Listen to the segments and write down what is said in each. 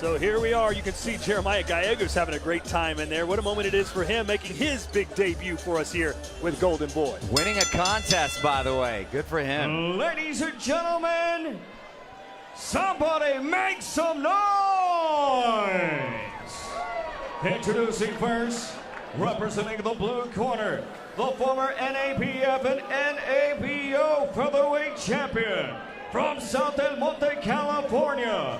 So here we are. You can see Jeremiah Gallegos having a great time in there. What a moment it is for him, making his big debut for us here with Golden Boy. Winning a contest, by the way. Good for him. Ladies and gentlemen, somebody make some noise! Introducing first, representing the blue corner, the former NABF and NABO featherweight champion from South Del Monte, California,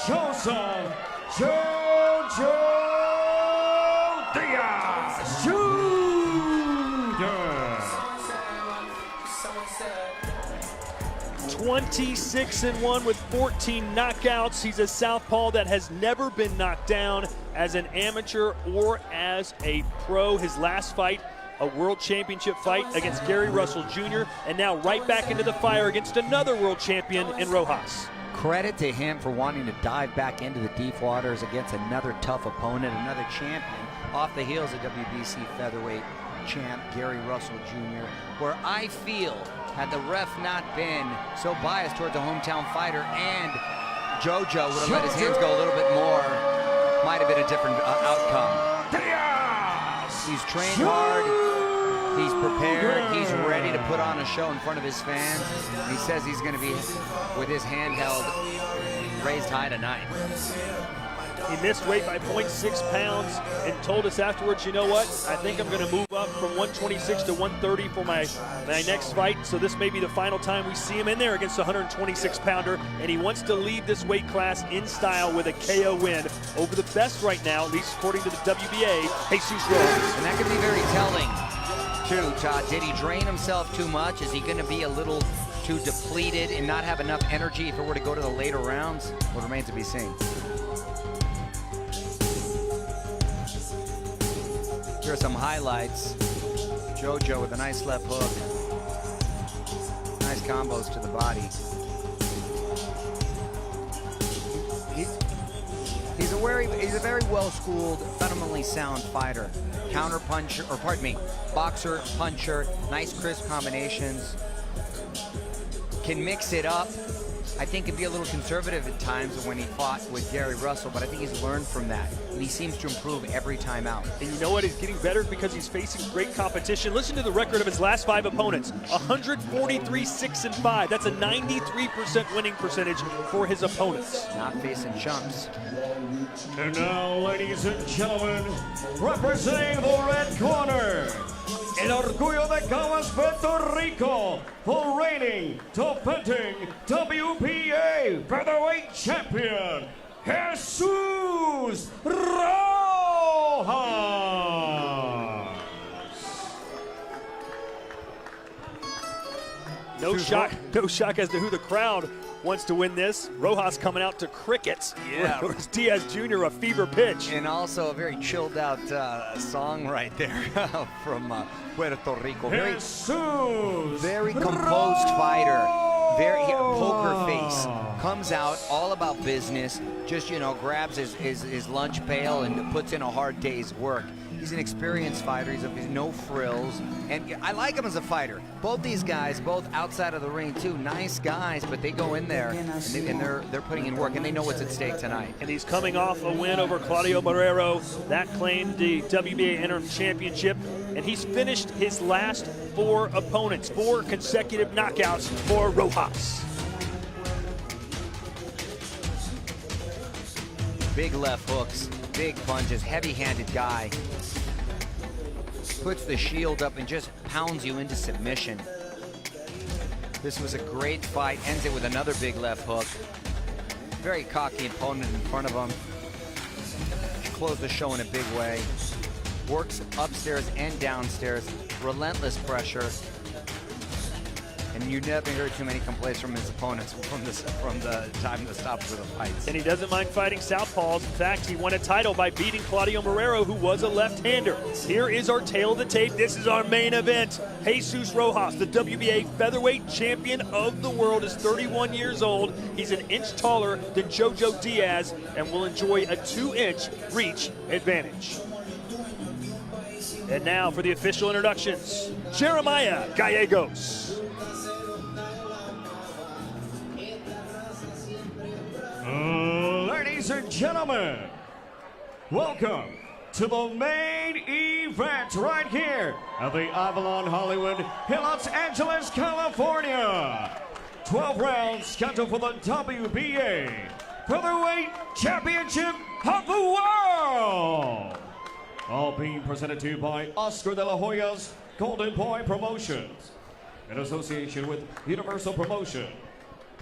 Joseph Jojo Diaz Jr. 26-1 with 14 knockouts. He's a southpaw that has never been knocked down as an amateur or as a pro. His last fight, a world championship fight against Gary Russell Jr., and now right back into the fire against another world champion in Rojas. Credit to him for wanting to dive back into the deep waters against another tough opponent, another champion, off the heels of WBC featherweight champ Gary Russell Jr., where I feel, had the ref not been so biased towards the hometown fighter and Jojo would have let his hands go a little bit more, might have been a different outcome. He's trained hard, he's prepared, he's ready to put on a show in front of his fans. He says he's going to be with his handheld raised high tonight. He missed weight by 0.6 pounds and told us afterwards, you know what, I think I'm going to move up from 126 to 130 for my next fight. So this may be the final time we see him in there against a 126-pounder, and he wants to leave this weight class in style with a KO win over the best right now, at least according to the WBA, Jesus Rojas. And that could be very telling, too, Todd. Did he drain himself too much? Is he going to be a little too depleted and not have enough energy if it were to go to the later rounds? What remains to be seen. Here are some highlights. Jojo with a nice left hook. Nice combos to the body. He's a very well-schooled, fundamentally sound fighter. Counter puncher, or pardon me, boxer, puncher, nice crisp combinations. Can mix it up. I think can be a little conservative at times when he fought with Gary Russell, but I think he's learned from that, and he seems to improve every time out. And you know what? He's getting better because he's facing great competition. Listen to the record of his last 5 opponents. 143-6-5. That's a 93% winning percentage for his opponents. Not facing chumps. And now, ladies and gentlemen, representing the red corner, El Orgullo de Caguas, Puerto Rico, the reigning, defending WBA featherweight champion, Jesus Rojas. No shock as to who the crowd wants to win this. Rojas coming out to crickets. Yeah. Whereas Diaz Jr. a fever pitch. And also a very chilled out song right there from Puerto Rico. Very composed fighter. Very poker face. Comes out all about business. Just, you know, grabs his lunch pail and puts in a hard day's work. He's an experienced fighter. He's no frills. And I like him as a fighter. Both these guys, both outside of the ring too, nice guys, but they go in there and they're putting in work, and they know what's at stake tonight. And he's coming off a win over Claudio Marrero. That claimed the WBA interim championship. And he's finished his last 4 opponents. 4 consecutive knockouts for Rojas. Big left hooks, big punches, heavy-handed guy. Puts the shield up and just pounds you into submission. This was a great fight. Ends it with another big left hook. Very cocky opponent in front of him. Closed the show in a big way. Works upstairs and downstairs. Relentless pressure. And you never heard too many complaints from his opponents from the time of the stoppage of the fights. And he doesn't mind fighting southpaws. In fact, he won a title by beating Claudio Marrero, who was a left-hander. Here is our tail of the tape. This is our main event. Jesus Rojas, the WBA featherweight champion of the world, is 31 years old. He's an inch taller than Jojo Diaz and will enjoy a 2-inch reach advantage. And now for the official introductions, Jeremiah Gallegos. Ladies ladies and gentlemen, welcome to the main event right here at the Avalon Hollywood in Los Angeles, California. 12 rounds scheduled for the WBA Featherweight Championship of the World. All being presented to you by Oscar de la Hoya's Golden Boy Promotions in association with Universal Promotion.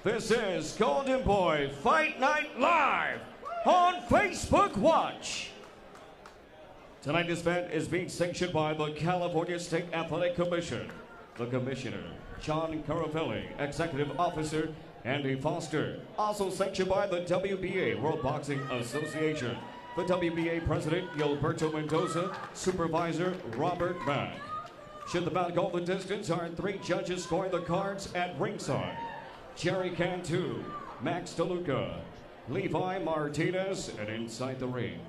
This is Golden Boy Fight Night Live on Facebook Watch. Tonight, this event is being sanctioned by the California State Athletic Commission, the Commissioner, John Caravelli, Executive Officer, Andy Foster. Also sanctioned by the WBA, World Boxing Association, the WBA President, Gilberto Mendoza, Supervisor, Robert Mack. Should the bout go the distance, our 3 judges scoring the cards at ringside: Jerry Cantu, Max DeLuca, Levi Martinez, and inside the ring,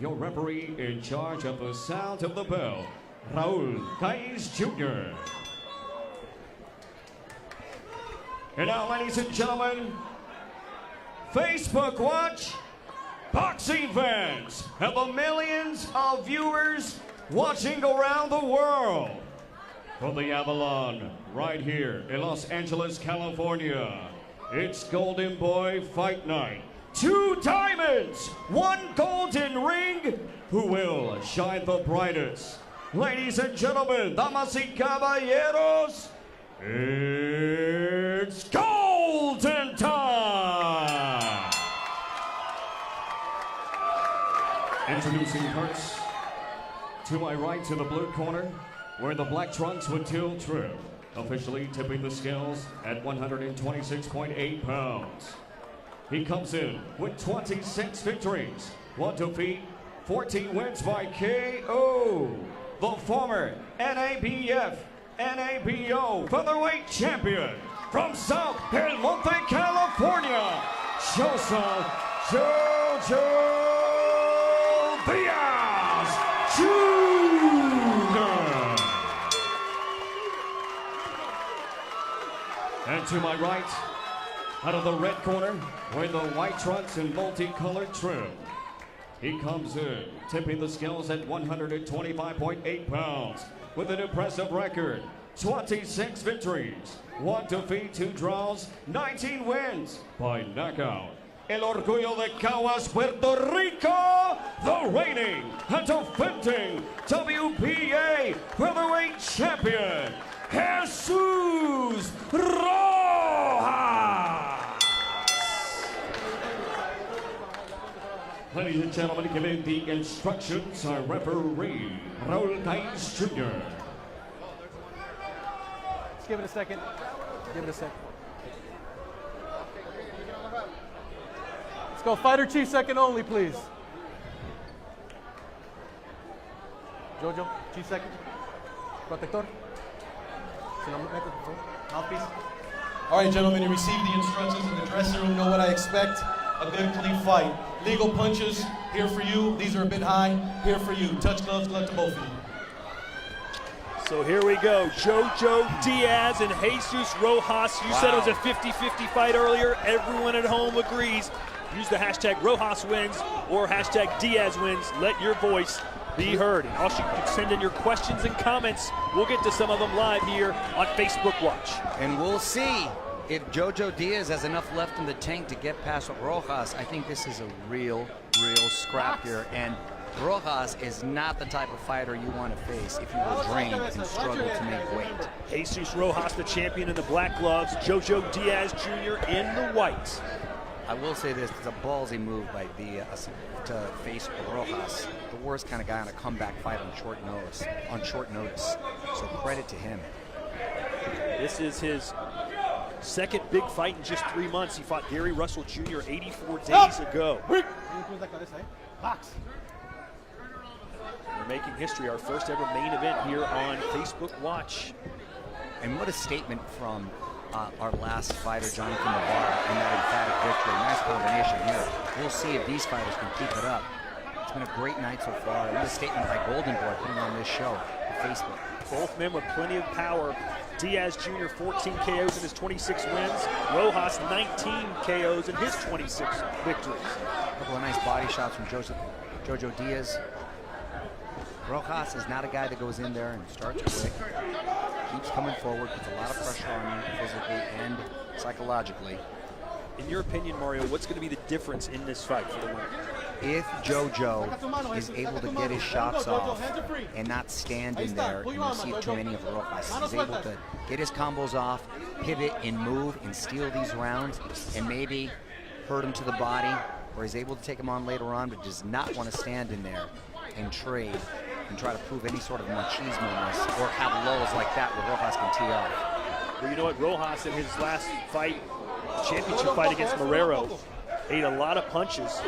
your referee in charge of the sound of the bell, Raul Caiz Jr. And now, ladies and gentlemen, Facebook Watch, boxing fans, and the millions of viewers watching around the world. From the Avalon, right here in Los Angeles, California, it's Golden Boy Fight Night. 2 diamonds, 1 golden ring. Who will shine the brightest? Ladies and gentlemen, damas y caballeros, it's golden time! Introducing first, to my right to the blue corner, wearing the black trunks with teal trim, officially tipping the scales at 126.8 pounds. He comes in with 26 victories, 1 defeat, 14 wins by KO. The former NABF, NABO featherweight champion from South El Monte, California, Joseph Jojo Diaz Jr. And to my right, out of the red corner, wearing the white trunks and multicolored trim, he comes in, tipping the scales at 125.8 pounds, with an impressive record: 26 victories, 1 defeat, 2 draws, 19 wins by knockout. El Orgullo de Caguas, Puerto Rico, the reigning and defending WBA Featherweight Champion, Jesus Rojas. Ladies and gentlemen, giving the instructions, our referee, Raul Caiz Jr. Let's give it a second. Give it a second. Let's go fighter chief second only, please. Jojo, chief second. Protector. Mouthpiece. All right, gentlemen, you received the instructions in the dressing room. Know what I expect. A good, clean fight. Legal punches, here for you. These are a bit high, here for you. Touch gloves, good luck to both of you. So here we go, Jojo Diaz and Jesus Rojas. You said it was a 50-50 fight earlier. Everyone at home agrees. Use the hashtag Rojas wins or hashtag Diaz wins. Let your voice be heard. And also you can send in your questions and comments. We'll get to some of them live here on Facebook Watch. And we'll see if Jojo Diaz has enough left in the tank to get past Rojas. I think this is a real scrap here. And Rojas is not the type of fighter you want to face if you were drained and struggle to make weight. Jesus Rojas, the champion in the black gloves. Jojo Diaz Jr. in the whites. I will say this, it's a ballsy move by Diaz to face Rojas, the worst kind of guy on a comeback fight on short notice. So credit to him. This is his second big fight in just 3 months. He fought Gary Russell Jr. 84 days ago. Box. We're making history, our first ever main event here on Facebook Watch. And what a statement from our last fighter, Jonathan Navarro, in that emphatic victory. Nice combination here. We'll see if these fighters can keep it up. It's been a great night so far. And what a statement by Golden Boy putting on this show on Facebook. Both men with plenty of power. Diaz Jr. 14 KOs in his 26 wins. Rojas 19 KOs in his 26 victories. A couple of nice body shots from Jojo Diaz. Rojas is not a guy that goes in there and starts quick. Keeps coming forward, puts a lot of pressure on you physically and psychologically. In your opinion, Mario, what's going to be the difference in this fight for the winner? If Jojo is able to get his shots off and not stand in there and receive too many of Rojas, he's able to get his combos off, pivot and move and steal these rounds and maybe hurt him to the body, or he's able to take him on later on but does not want to stand in there and trade and try to prove any sort of machismo-ness or have lulls like that where Rojas can tee off. Well, you know what? Rojas in his last fight, championship fight against Marrero, ate a lot of punches,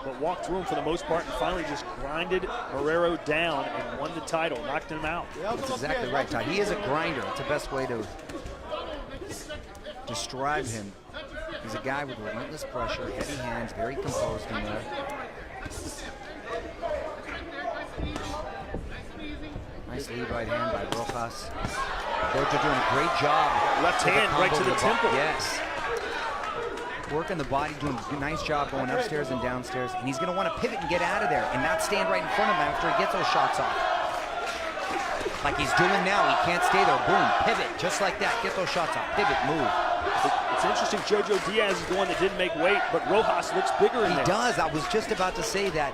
but walked through him for the most part and finally just grinded Marrero down and won the title, knocked him out. That's exactly right, Ty. He is a grinder. That's the best way to describe him. He's a guy with relentless pressure, heavy hands, very composed in there. Nice lead right hand by Rojas. Jojo doing a great job. Left hand right to the temple. Yes. Working the body, doing a nice job going upstairs and downstairs. And he's going to want to pivot and get out of there and not stand right in front of him after he gets those shots off. Like he's doing now. He can't stay there. Boom, pivot, just like that. Get those shots off. Pivot, move. It's interesting, Jojo Diaz is the one that didn't make weight, but Rojas looks bigger in there. He does. I was just about to say that.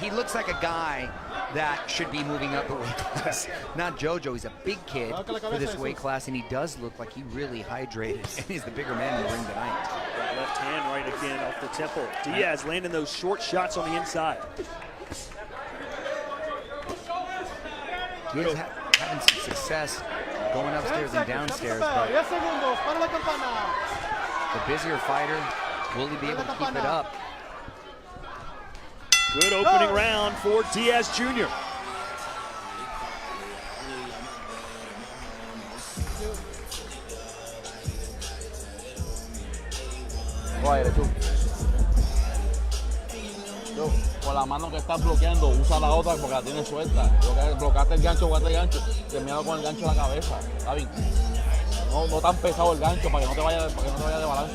He looks like a guy that should be moving up a weight class. Not Jojo. He's a big kid for this weight class, and he does look like he really hydrated, and he's the bigger man in the ring tonight. Left hand right again off the temple. Diaz landing those short shots on the inside. Diaz having some success going upstairs and downstairs, but the busier fighter, will he be able to keep it up? Good opening round for Diaz Jr. Con la mano que estás bloqueando, usa la otra porque la tienes suelta. Bloqueaste el gancho, terminado con el gancho en la cabeza. ¿Está bien? No tan pesado el gancho para que no te vaya de balance.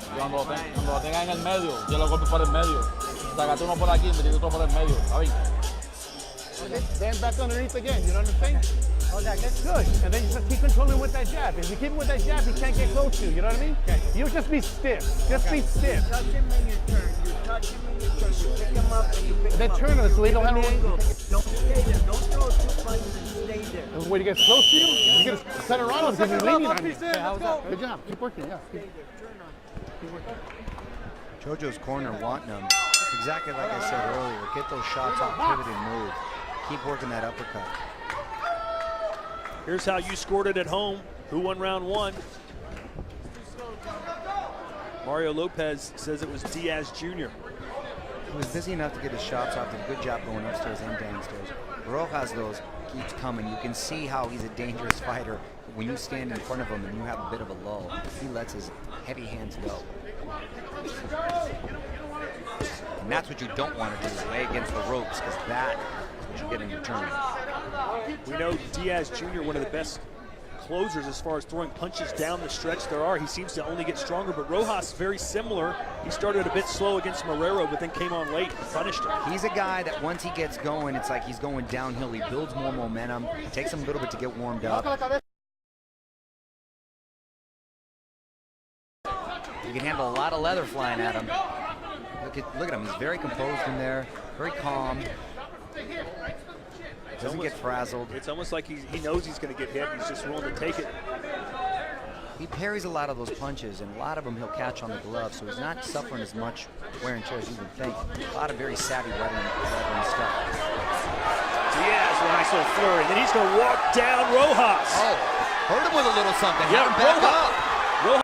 Y cuando lo tengas en el medio, yo lo golpe por el medio. Sácate uno por aquí, metiste otro por el medio. ¿Está bien? Stand back underneath again, you know what I'm saying? Oh, that's good. And then you just keep controlling with that jab. If you keep him with that jab, he can't get close to you, you know what I mean? Okay. You just be stiff. Just be stiff. You touch him when you turn. You touch him when you turn. You pick him up and you pick him Then up. turn on it so he don't have no angle. Don't stay there. Don't throw 2 punches and stay there. When he gets close to you, you get to center on him because he's leaning on you. Good job. Keep working, yeah. Jojo's corner wanting him. Exactly like I said earlier. Get those shots off, pivot and move. Keep working that uppercut. Here's how you scored it at home. Who won round 1? Mario Lopez says it was Diaz Jr. He was busy enough to get his shots off. Did a good job going upstairs and downstairs. Rojas, those, keeps coming. You can see how he's a dangerous fighter. When you stand in front of him and you have a bit of a lull, he lets his heavy hands go. And that's what you don't want to do, is lay against the ropes, because that is what you get in return. We know Diaz Jr., one of the best closers as far as throwing punches down the stretch there are. He seems to only get stronger, but Rojas very similar. He started a bit slow against Marrero, but then came on late and punished him. He's a guy that once he gets going, it's like he's going downhill. He builds more momentum. It takes him a little bit to get warmed up. You can handle a lot of leather flying at him. Look at him. He's very composed in there, very calm. Doesn't get frazzled. It's almost like he knows he's going to get hit. He's just willing to take it. He parries a lot of those punches, and a lot of them he'll catch on the glove, so he's not suffering as much wear and tear as you would think. A lot of very savvy weathering stuff. Diaz, a nice little flurry. Then he's going to walk down Rojas. Oh, hurt him with a little something. Yeah, Have him back Rojas. up. Rojas.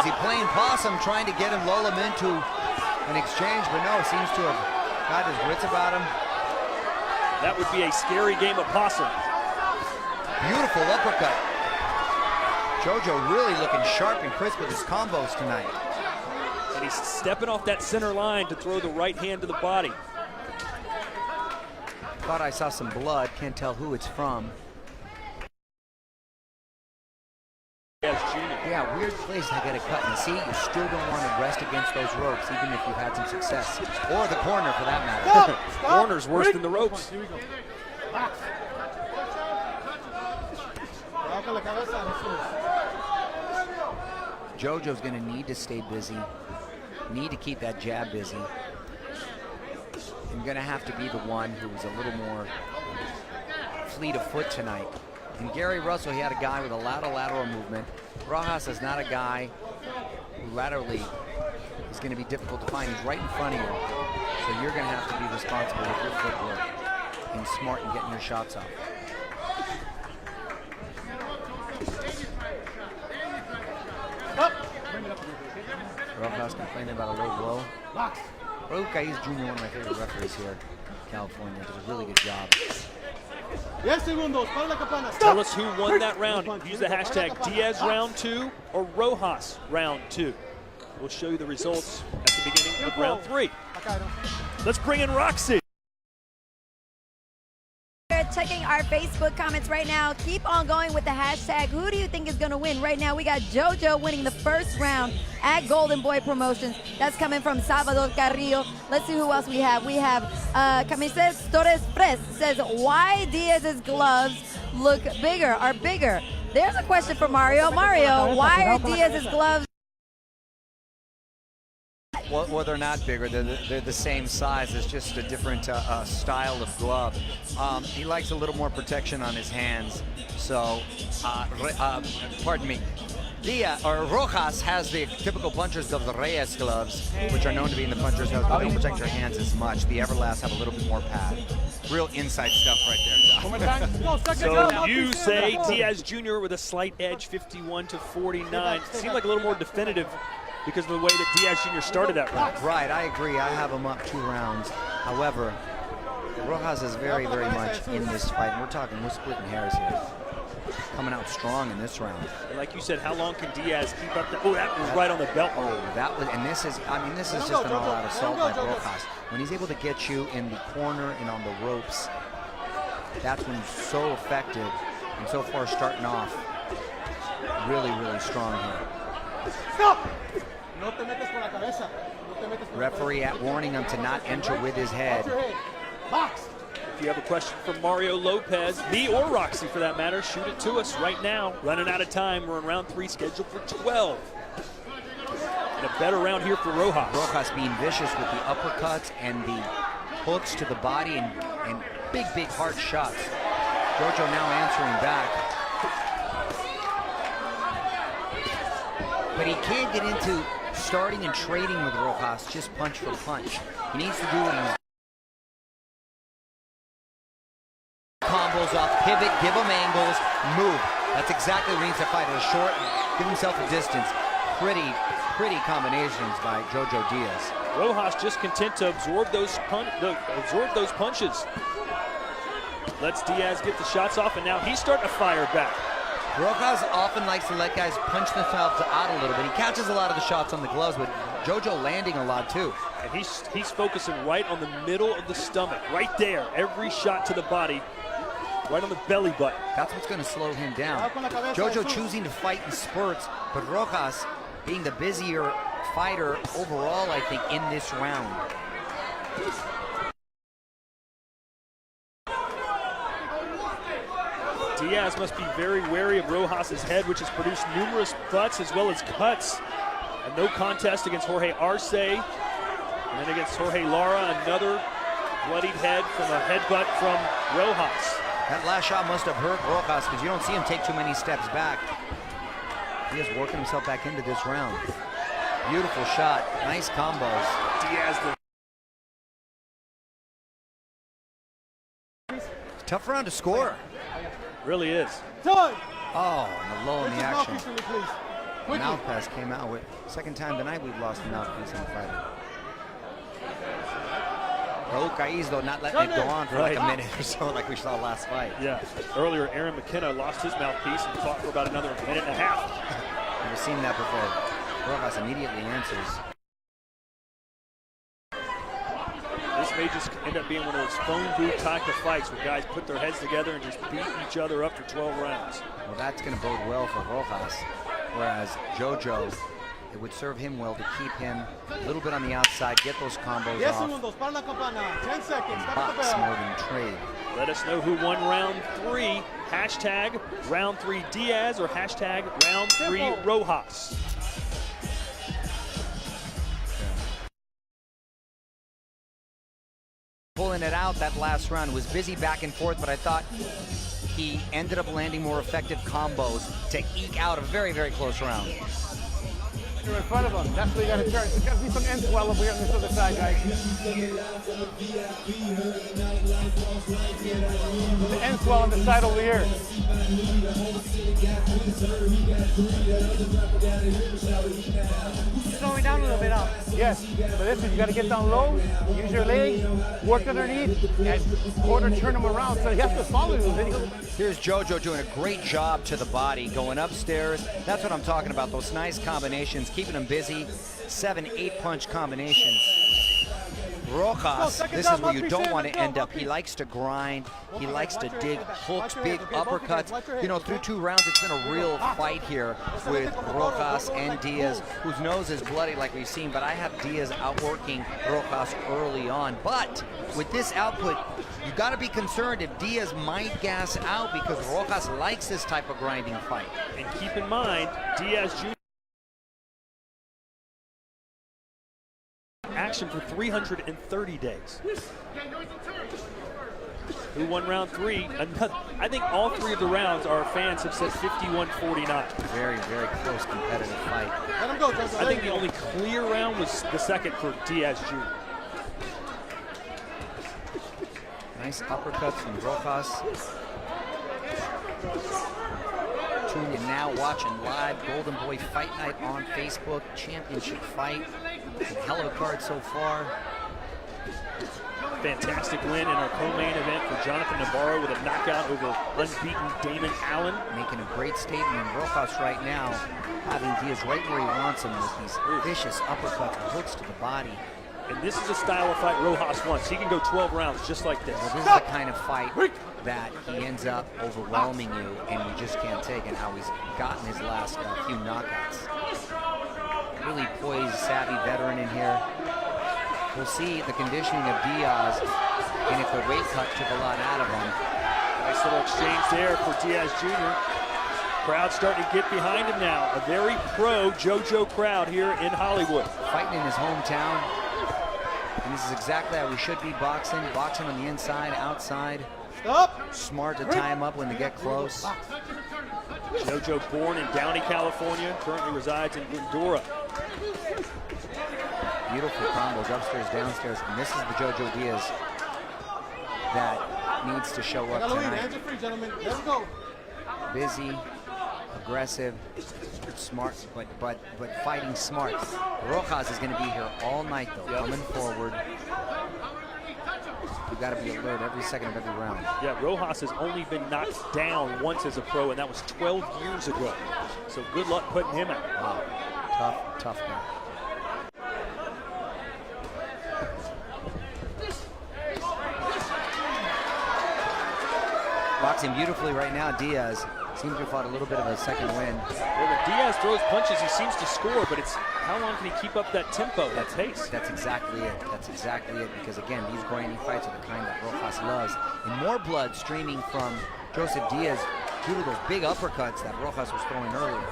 Is he playing possum, trying to get him, lull him into an exchange, but no, seems to have got his wits about him. That would be a scary game of possum. Beautiful uppercut. Jojo really looking sharp and crisp with his combos tonight. And he's stepping off that center line to throw the right hand to the body. Thought I saw some blood. Can't tell who it's from. Yeah, weird place to get a cut. And see, you still don't want to rest against those ropes, even if you've had some success. Or the corner, for that matter. Corner's worse than the ropes. Here we go. JoJo's going to need to stay busy, need to keep that jab busy. I'm going to have to be the one who's a little more fleet of foot tonight. And Gary Russell, he had a guy with a lateral movement. Rojas is not a guy who laterally is going to be difficult to find. He's right in front of you. So you're going to have to be responsible with your footwork, being smart and getting your shots off. Rojas complaining about a low blow. Raul Caiz Jr., one of my favorite referees here in California, does a really good job. Tell us who won that round. Use the hashtag Diaz round 2 or Rojas round 2. We'll show you the results at the beginning of round 3. Let's bring in Roxy. Checking our Facebook comments right now. Keep on going with the hashtag. Who do you think is going to win? Right now, we got JoJo winning the first round at Golden Boy Promotions. That's coming from Salvador Carrillo. Let's see who else we have. We have Camises Torres Press says, why Diaz's gloves look bigger, are bigger? There's a question for Mario. Mario, why are Diaz's gloves? Well, they're not bigger. They're the same size. It's just a different style of glove. He likes a little more protection on his hands. So, pardon me. Rojas has the typical puncher's gloves, the Reyes gloves, which are known to be in the puncher's gloves, but they don't protect your hands as much. The Everlast have a little bit more pad. Real inside stuff right there. So you say Diaz Jr. with a slight edge, 51-49. Seemed like a little more definitive because of the way that Diaz Jr. started that round. Right, I agree. I have him up 2 rounds. However, Rojas is very, very much in this fight. And we're splitting hairs here. Coming out strong in this round. Like you said, how long can Diaz keep up that? Oh, that was right on the belt. Oh, that was, and this is just an all-out assault by Rojas. When he's able to get you in the corner and on the ropes, that's when he's so effective. And so far, starting off really, really strong here. Stop! Referee warning him to not enter with his head. Box. If you have a question for Mario Lopez, me or Roxy for that matter, shoot it to us right now. Running out of time. We're in round 3, scheduled for 12. And a better round here for Rojas. Rojas being vicious with the uppercuts and the hooks to the body and big, big hard shots. JoJo now answering back. But he can't get into starting and trading with Rojas, just punch for punch. He needs to do what he's combos off, pivot, give him angles, move. That's exactly what he needs to fight. A short, give himself a distance. Pretty combinations by JoJo Diaz. Rojas just content to absorb those punches. Lets Diaz get the shots off, and now he's starting to fire back. Rojas often likes to let guys punch themselves out a little bit. He catches a lot of the shots on the gloves, but JoJo landing a lot too. And he's focusing right on the middle of the stomach, right there. Every shot to the body, right on the belly button. That's what's going to slow him down. JoJo choosing to fight in spurts, but Rojas being the busier fighter overall, I think, in this round. Diaz must be very wary of Rojas' head, which has produced numerous butts as well as cuts. A no contest against Jorge Arce, and then against Jorge Lara, another bloodied head from a headbutt from Rojas. That last shot must have hurt Rojas because you don't see him take too many steps back. He is working himself back into this round. Beautiful shot, nice combos. Diaz, tough round to score. Really is. Done. Oh, and the low in the action. Please. Mouthpiece came out with second time tonight we've lost the mouthpiece in the fighter. Raul Caiz, though, not letting it go on for like a minute or so, like we saw last fight. Yeah. Earlier, Aaron McKenna lost his mouthpiece and fought for about another minute and a half. Never seen that before. Rojas immediately answers. this may just end up being one of those phone booth type of fights where guys put their heads together and just beat each other up for 12 rounds. Well, that's going to bode well for Rojas, whereas JoJo, it would serve him well to keep him a little bit on the outside, get those combos 10 off, segundos, para la campana. 10 seconds, and tap the box bell. more than trade. Let us know who won round 3. Hashtag round 3 Diaz or hashtag round 3 Rojas. Pulling it out that last round, was busy back and forth, but I thought he ended up landing more effective combos to eke out a very, very close round. You're in front of him. That's where you got to turn. There's got to be some end swell over here on this other side, guys. The end swell on the side over here. Slowing down a little bit up. Yes, but listen, you got to get down low, use your legs, work underneath, and quarter turn him around so he has to follow you. Then he'll... Here's JoJo doing a great job to the body, going upstairs. That's what I'm talking about, those nice combinations, keeping him busy. 7-8 punch combinations. Rojas, this is where you don't want to end up. He likes to grind. He likes to dig hooks, big uppercuts. You know, through 2 rounds, it's been a real fight here with Rojas and Diaz, whose nose is bloody like we've seen, but I have Diaz outworking Rojas early on. But with this output, you got to be concerned if Diaz might gas out because Rojas likes this type of grinding fight. And keep in mind, Diaz Jr. action for 330 days. Who won round 3? I think all 3 of the rounds our fans have said 51-49. Very, very close competitive fight. Let him go, Joseph. I think the only clear round was the second for Diaz Jr. Nice uppercuts from Rojas. Tune in now, watching live Golden Boy Fight Night on Facebook. Championship fight. Hell of a card so far. Fantastic win in our co-main event for Jonathan Navarro with a knockout over unbeaten Damon Allen. Making a great statement. And Rojas right now having Diaz right where he wants him with these vicious uppercuts and hooks to the body. And this is a style of fight Rojas wants. He can go 12 rounds just like this. Well, this is the kind of fight that he ends up overwhelming you and you just can't take, and how he's gotten his last few knockouts. Really poised, savvy veteran in here. We'll see the conditioning of Diaz, and if the weight cut took a lot out of him. Nice little exchange there for Diaz Jr. Crowd starting to get behind him now. A very pro JoJo crowd here in Hollywood. Fighting in his hometown. And this is exactly how we should be boxing. Boxing on the inside, outside. Stop. Smart to tie him up when they get close. JoJo born in Downey, California, currently resides in Glendora. Beautiful combos, upstairs, downstairs. And this is the JoJo Diaz that needs to show up tonight. Hands are free, gentlemen. Let's go. Busy, aggressive, smart, but fighting smart. Rojas is going to be here all night though, coming forward. You got to be alert every second of every round. Yeah, Rojas has only been knocked down once as a pro, and that was 12 years ago. So good luck putting him out. Wow, tough guy. Boxing beautifully right now, Diaz. Seems to have fought a little bit of a second win. Well, when Diaz throws punches, he seems to score, but it's how long can he keep up that tempo, that pace? That's exactly it. That's exactly it. Because again, these grinding fights are the kind that Rojas loves. And more blood streaming from Joseph Diaz due to those big uppercuts that Rojas was throwing earlier.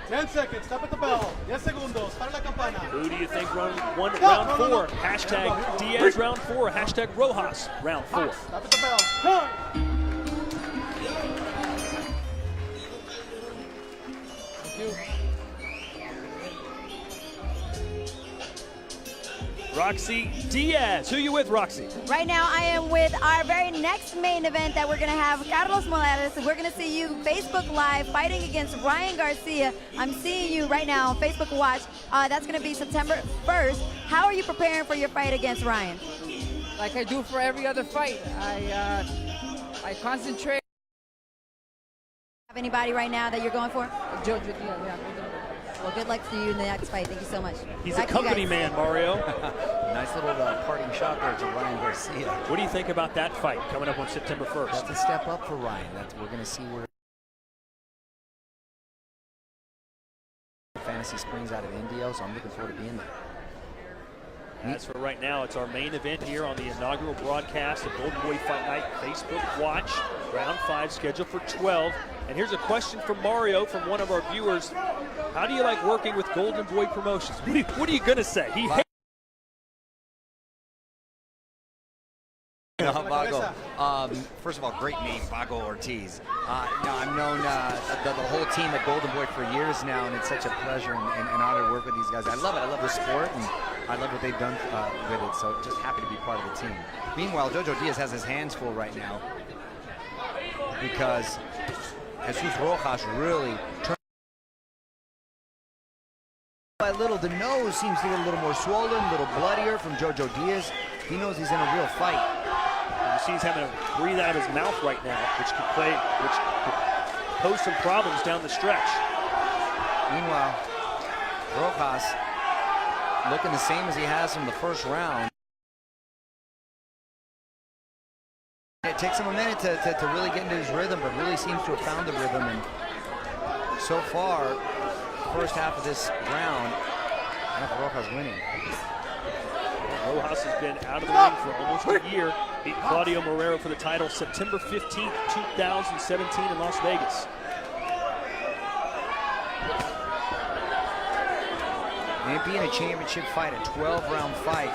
Ten seconds. Stop at the bell. 10 segundos. Para la campana. Who do you think round 4? Hashtag Diaz round 4. Hashtag Rojas round 4. Stop at the bell. Come. Thank you. Roxy Diaz. Who you with, Roxy? Right now, I am with our very next main event that we're going to have Carlos Morales. We're going to see you Facebook Live fighting against Ryan Garcia. I'm seeing you right now on Facebook Watch. That's going to be September 1st. How are you preparing for your fight against Ryan? Like I do for every other fight. I concentrate. Have anybody right now that you're going for? JoJo Diaz, yeah. Well, good luck to you in the next fight. Thank you so much. He's Back a to you company guys. man, Mario. Nice little parting shot there to Ryan Garcia. What do you think about that fight coming up on September 1st? That's a step up for Ryan. We're going to see where Fantasy Springs out of Indio, so I'm looking forward to being there. As for right now, it's our main event here on the inaugural broadcast of Golden Boy Fight Night Facebook Watch. Round 5 scheduled for 12. And here's a question from Mario from one of our viewers. How do you like working with Golden Boy Promotions? What are you going to say? He hates Vago. First of all, great name, Vago Ortiz. I've known the whole team at Golden Boy for years now, and it's such a pleasure and honor to work with these guys. I love it. I love the sport, and I love what they've done with it, so just happy to be part of the team. Meanwhile, Jojo Diaz has his hands full right now because Jesus Rojas really turned by little. The nose seems to get a little more swollen, a little bloodier from Jojo Diaz. He knows he's in a real fight. You see he's having to breathe out of his mouth right now, which could pose some problems down the stretch. Meanwhile, Rojas looking the same as he has from the first round. It takes him a minute to really get into his rhythm, but really seems to have found the rhythm. And so far, first half of this round, I have Rojas winning. Rojas has been out of the ring for almost a year. Beat Claudio Marrero for the title September 15th, 2017 in Las Vegas. And it being a championship fight, a 12-round fight.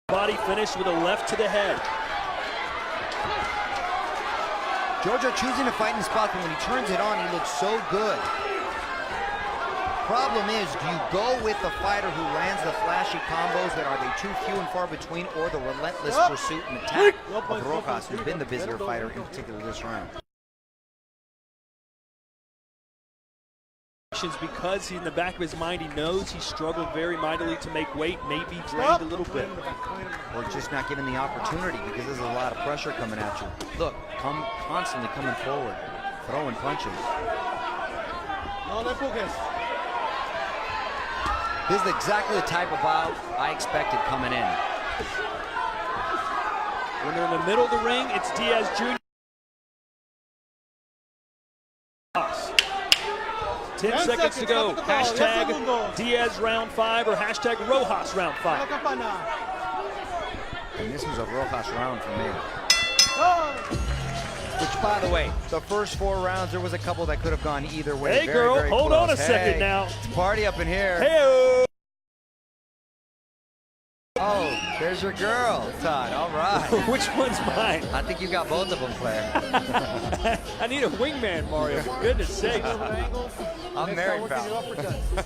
Body finished with a left to the head. Jojo choosing to fight in spots, but when he turns it on, he looks so good. Problem is, do you go with the fighter who lands the flashy combos that are they too few and far between, or the relentless pursuit and attack of Rojas, who's been the busier fighter in particular this round? Because in the back of his mind, he knows he struggled very mightily to make weight, maybe drained a little bit. Or just not given the opportunity because there's a lot of pressure coming at you. Look, constantly coming forward, throwing punches. This is exactly the type of bout I expected coming in. When they're in the middle of the ring, it's Diaz Jr. 10 seconds to go. Hashtag Diaz round 5 or hashtag Rojas round 5. And this was a Rojas round for me. Which, by the way, the first 4 rounds, there was a couple that could have gone either way. Hey, girl, very hold close. on a second now. It's party up in here. Hey-o. Oh, there's your girl, Todd. All right. Which one's mine? I think you got both of them, Claire. I need a wingman, Mario, for goodness sakes. I'm married, pal.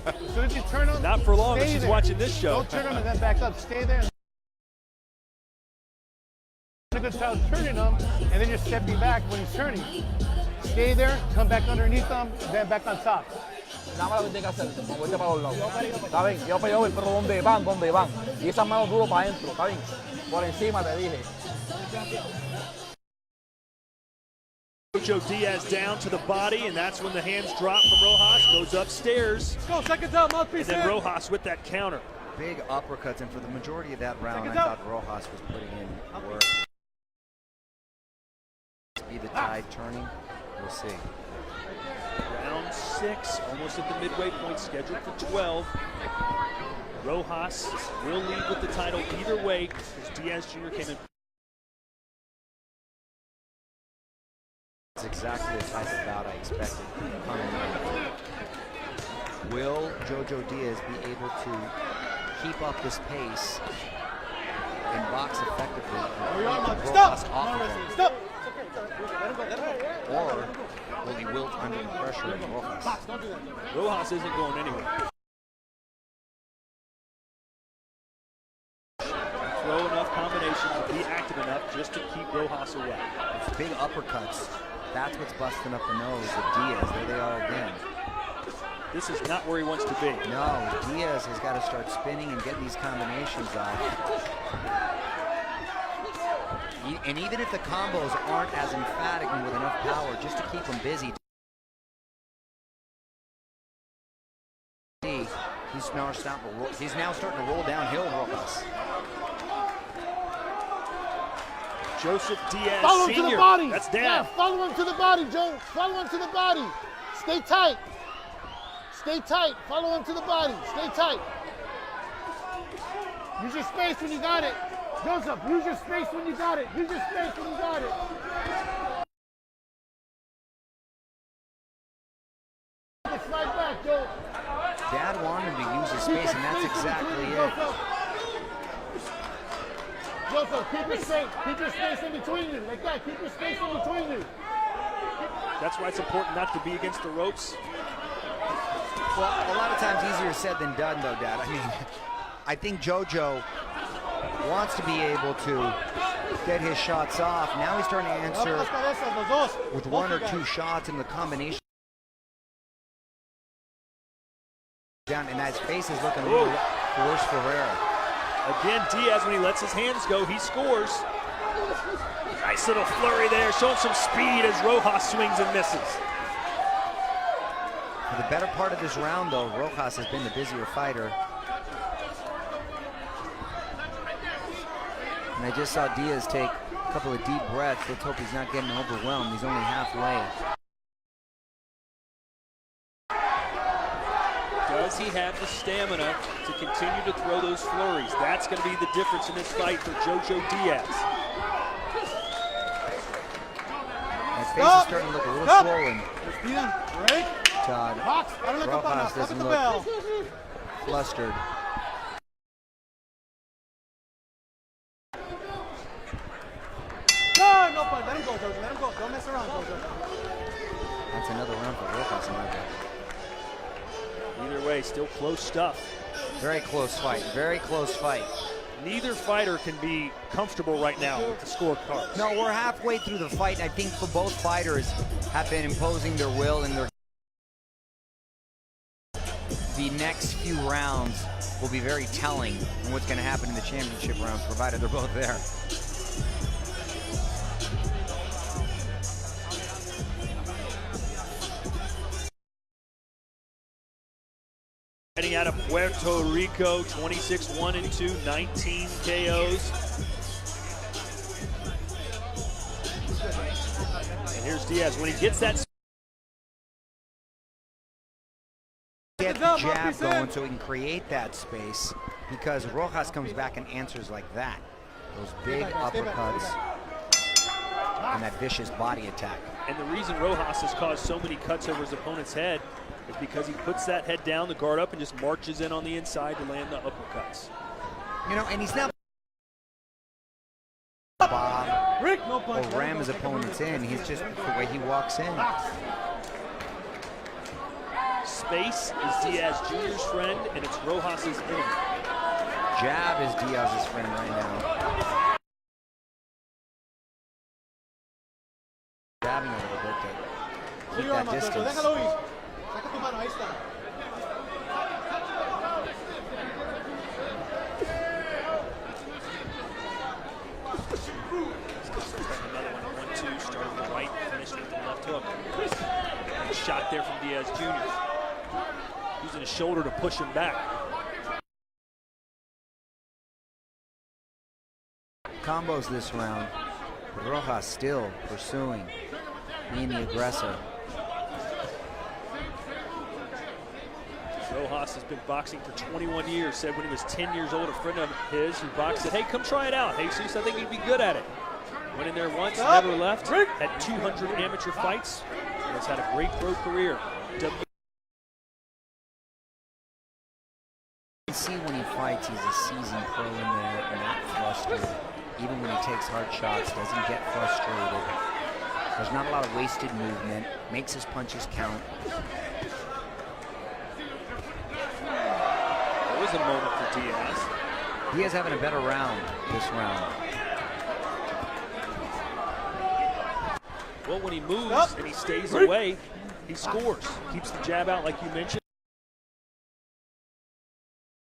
As soon as you turn them, Not for long if she's there. watching this show. Don't turn them and then back up. Stay there. A good style turning them, and then you're stepping back when he's turning. Stay there, come back underneath them, then back on top. Nada más lo que tiene que hacer, moverte para los lados. Está bien, yo pero ¿dónde van? ¿Dónde van? Y esas manos duro para adentro, está bien. Por encima te dije. Jojo Diaz down to the body, and that's when the hands drop from Rojas, goes upstairs. Go, seconds out, mouthpiece And then in. Rojas with that counter. Big uppercuts, and for the majority of that round, I Seconds out. thought Rojas was putting in work. Be the tide turning. We'll see. Round 6, almost at the midway point, scheduled for 12. Rojas will lead with the title either way, because Diaz Jr. came in. It's exactly the type of bout I expected coming in. Will Jojo Diaz be able to keep up this pace and box effectively? Stop! Stop! Or will he wilt under the pressure of Rojas? Rojas isn't going anywhere. Throw enough combinations to be active enough just to keep Rojas away. Those big uppercuts, that's what's busting up the nose of Diaz. There they are again. This is not where he wants to be. No, Diaz has got to start spinning and getting these combinations off. And even if the combos aren't as emphatic and with enough power, just to keep them busy, He's now starting to roll downhill, Rojas. Joseph Diaz Follow him Sr. to the body. That's down. Yeah, follow him to the body, Joe. Follow him to the body. Stay tight. Stay tight. Follow him to the body. Stay tight. Use your space when you got it. Joseph, use your space when you got it. Use your space when you got it. It's right back, Joe. Dad wanted him to use his space, and that's exactly it. Joseph, keep your space. Keep your space in between you. Like that. Keep your space in between you. That's why it's important not to be against the ropes. Well, a lot of times easier said than done, though, Dad. I mean, I think JoJo wants to be able to get his shots off. Now he's starting to answer with one or two shots in the combination. Down, and that face is looking a little worse for Ferreira. Again, Diaz, when he lets his hands go, he scores. Nice little flurry there, showing some speed as Rojas swings and misses. For the better part of this round, though, Rojas has been the busier fighter. And I just saw Diaz take a couple of deep breaths. Let's hope he's not getting overwhelmed. He's only halfway. Does he have the stamina to continue to throw those flurries? That's going to be the difference in this fight for Jojo Diaz. His face is starting to look a little swollen. Break. Todd. Rojas doesn't look flustered. No, but let him go, Jojo. Let him go. Don't mess around, Jojo. That's another round for Rojas in my book. Either way, still close stuff. Very close fight. Very close fight. Neither fighter can be comfortable right now with the scorecards. No, we're halfway through the fight, and I think for both fighters have been imposing their will and their. The next few rounds will be very telling in what's going to happen in the championship rounds, provided they're both there. Heading out of Puerto Rico, 26-1-2, 19 KOs. And here's Diaz. When he gets that, get the jab going so he can create that space, because Rojas comes back and answers like that. Those big uppercuts and that vicious body attack. and the reason Rojas has caused so many cuts over his opponent's head is because he puts that head down, the guard up, and just marches in on the inside to land the uppercuts. You know, and he's not Bob or ram his opponents in. He's just the way he walks in. Space is Diaz Jr.'s friend, and it's Rojas' enemy. Jab is Diaz's friend right now. Jabbing a little bit to keep that distance. Started with the right, finished with the left hook. And a shot there from Diaz Jr. Using his shoulder to push him back. Combos this round. Rojas still pursuing, being the aggressor. Rojas has been boxing for 21 years. Said when he was 10 years old, a friend of his who boxed said, "Hey, come try it out. Jesus, I think you'd be good at it." Went in there once, never left. Had 200 amateur fights. Has had a great pro career. You see when he fights, he's a seasoned pro in there, not flustered. Even when he takes hard shots, doesn't get frustrated. There's not a lot of wasted movement. Makes his punches count. There was a moment for Diaz. Diaz having a better round this round. Well, when he moves and he stays away, he scores. Keeps the jab out like you mentioned.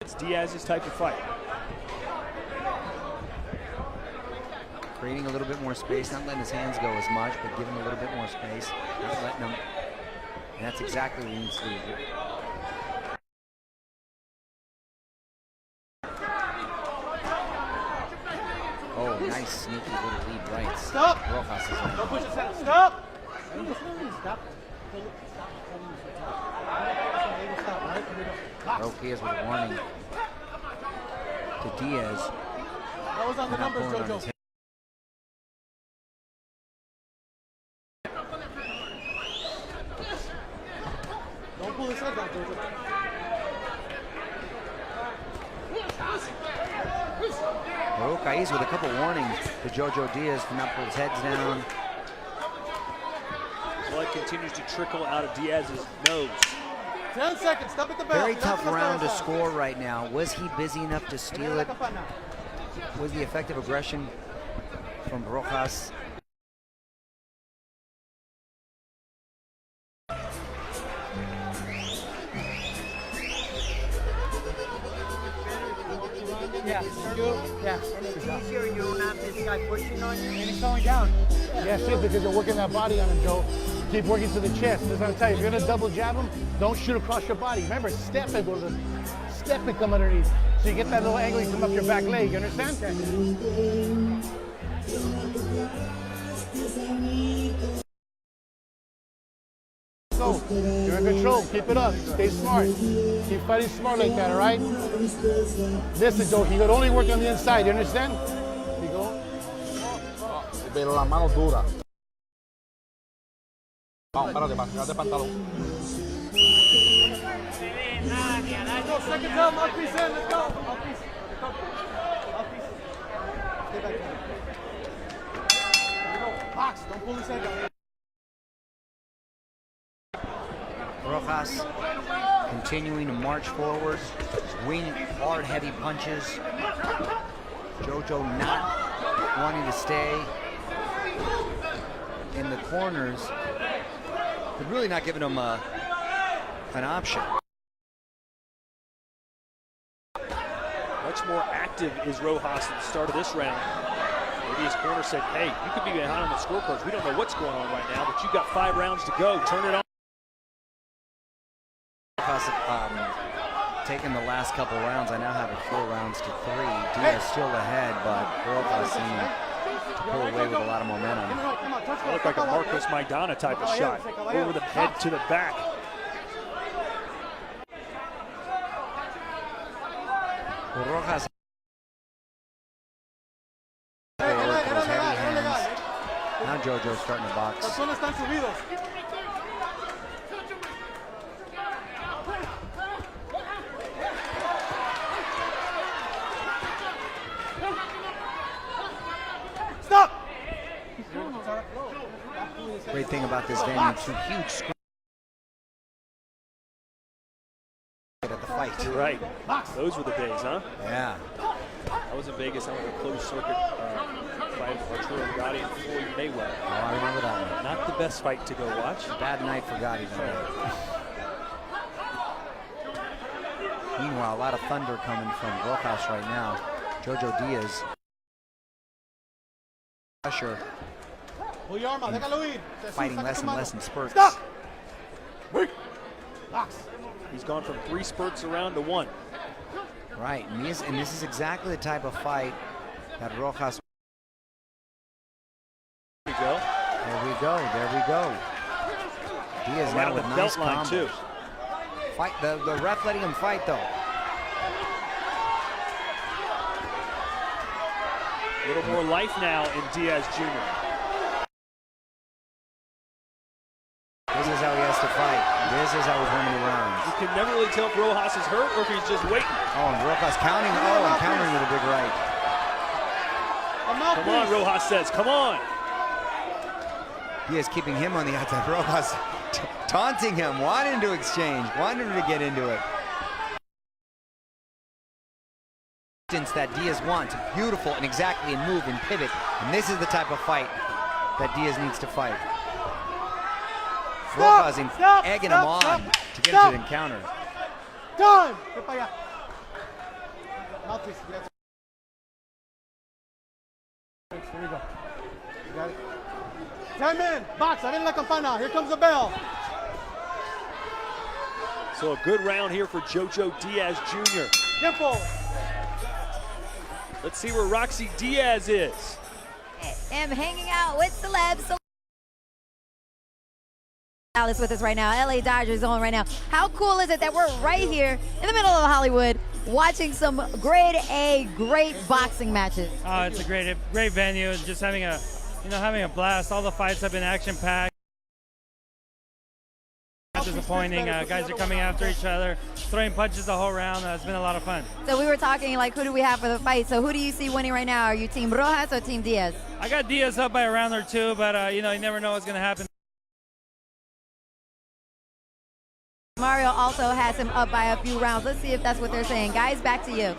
It's Diaz's type of fight. Creating a little bit more space, not letting his hands go as much, but giving a little bit more space, not letting him. And that's exactly what he needs to do. Nice sneaky little lead right. Stop. Rojas is on. Don't push his head. Stop. Roque is with a warning to Diaz. That was on the numbers, Jojo. Don't pull his head down, Jojo. Roque with a couple warnings to Jojo Diaz to not pull his heads down. Blood continues to trickle out of Diaz's nose. 10 seconds. Stop at the bell. Very tough round to score right now. Was he busy enough to steal it? Was the effective aggression from Rojas? Yeah. Yeah. It's easier you don't have this guy pushing on you. And he's going down. Yeah, see, because you're working that body on him, Joe. Keep working to the chest. That's what I'm telling you. If you're going to double jab him, don't shoot across your body. Remember, step and go to step and come underneath. So you get that little angle, you come up your back leg. You understand? Go. You're in control. Keep it up. Stay smart. Keep fighting smart like that, all right? Listen, Joe, he could only work on the inside. You understand? You go. Pero las manos duras. Vamos, espérate, espérate pantalón. Let's go. Seconds up. Mouthpiece in. Let's go. Mouthpiece. Mouthpiece. Stay back down. Here we go. Box. Don't pull his head down. Rojas continuing to march forward, swinging hard, heavy punches. Jojo not wanting to stay in the corners, but really not giving him an option. Much more active is Rojas at the start of this round. Maybe his corner said, hey, you could be behind on the scorecards. We don't know what's going on right now, but you've got 5 rounds to go. Turn it on. Taking the last couple rounds, I now have it 4 rounds to 3. Diaz still ahead, but Rojas seemed to pull away with a lot of momentum. It looked like a Marcos Maidana type of shot, over the head to the back. Well, Rojas forward with his heavy hands. Now Jojo's starting to box. Stop! Great thing about this venue, 2 huge screens at the fight. Right. Those were the days, huh? Yeah. I was in Vegas. I went to a closed circuit fight of Arturo Gatti and Floyd Mayweather. Oh, I remember that one. Not the best fight to go watch. Bad night for Gotti. Meanwhile, a lot of thunder coming from Rojas right now. Jojo Diaz. Pressure. Fighting less and less in spurts. Stop! He's gone from 3 spurts around to 1. Right, and this is exactly the type of fight that Rojas. There we go. There we go. There we go. Diaz Right now on with the nice belt line combos. too. Fight the ref letting him fight though. A little more life now in Diaz Jr. This is how he has to fight. This is how he's winning the rounds. You can never really tell if Rojas is hurt or if he's just waiting. Oh, and Rojas counting. Oh, and countering with a big right. Come on, Rojas says, come on. He is keeping him on the outside. Rojas taunting him, wanting to exchange, wanting to get into it. That Diaz wants, beautiful and exactly in move and pivot, and this is the type of fight that Diaz needs to fight. Rojas egging him on to get into the encounter. Done! Here we go. You got it. Time in! Box, I la campana. Here comes the bell. So a good round here for Jojo Diaz Jr. Tiempo. Let's see where Roxy Diaz is. I'm hanging out with celebs. Dallas with us right now. LA Dodgers on right now. How cool is it that we're right here in the middle of Hollywood watching some grade A, great boxing matches? Oh, it's a great venue. Just having a blast. All the fights have been action-packed. Not disappointing. Guys are coming after each other, throwing punches the whole round. It's been a lot of fun. So we were talking like, who do we have for the fight? So who do you see winning right now? Are you Team Rojas or Team Diaz? I got Diaz up by a round or two, but you never know what's going to happen. Mario also has him up by a few rounds. Let's see if that's what they're saying. Guys, back to you.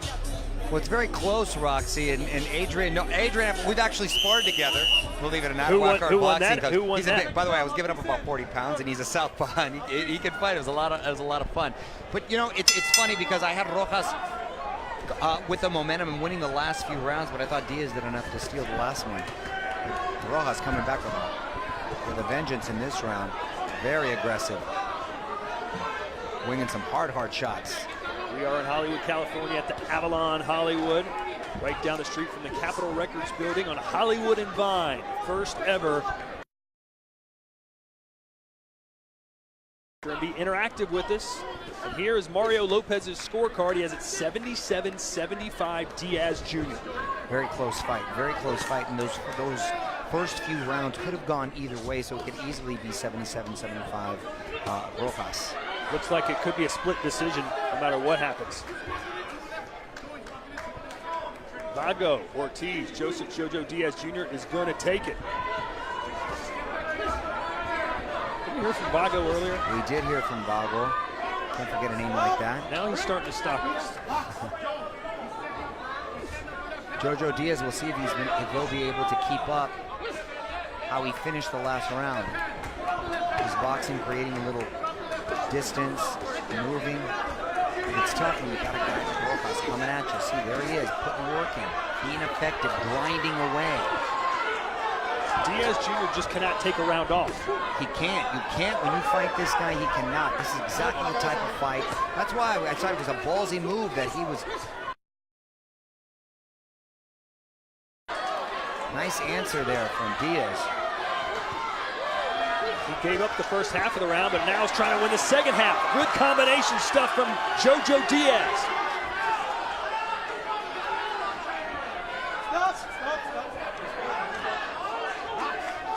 Well, it's very close, Roxy, and Adrian. No, Adrian, we've actually sparred together. Believe it or not. Who won that? Who won that? By the way, I was giving up about 40 pounds, and he's a southpaw, and he can fight. It was a lot of fun. But it's funny because I had Rojas with the momentum and winning the last few rounds, but I thought Diaz did enough to steal the last one. But Rojas coming back with a vengeance in this round. Very aggressive. Winging some hard shots. We are in Hollywood, California at the Avalon Hollywood, right down the street from the Capitol Records building on Hollywood and Vine. First ever. Going to be interactive with us. And here is Mario Lopez's scorecard. He has it 77-75 Diaz Jr. Very close fight, and those first few rounds could have gone either way, so it could easily be 77-75 Rojas. Looks like it could be a split decision no matter what happens. Vago, Ortiz, Joseph Jojo Diaz Jr. is going to take it. Did we hear from Vago earlier? We did hear from Vago. Can't forget a name like that. Now he's starting to stop us. Jojo Diaz, we'll see if he'll be able to keep up how he finished the last round. His boxing creating a little distance, moving. It's tough when you got a guy like Rojas coming at you. See, there he is, working, being effective, grinding away. Diaz Jr. just cannot take a round off. He can't. You can't. When you fight this guy, he cannot. This is exactly the type of fight. That's why I thought it was a ballsy move that he was. Nice answer there from Diaz. He gave up the first half of the round, but now is trying to win the second half. Good combination stuff from Jojo Diaz.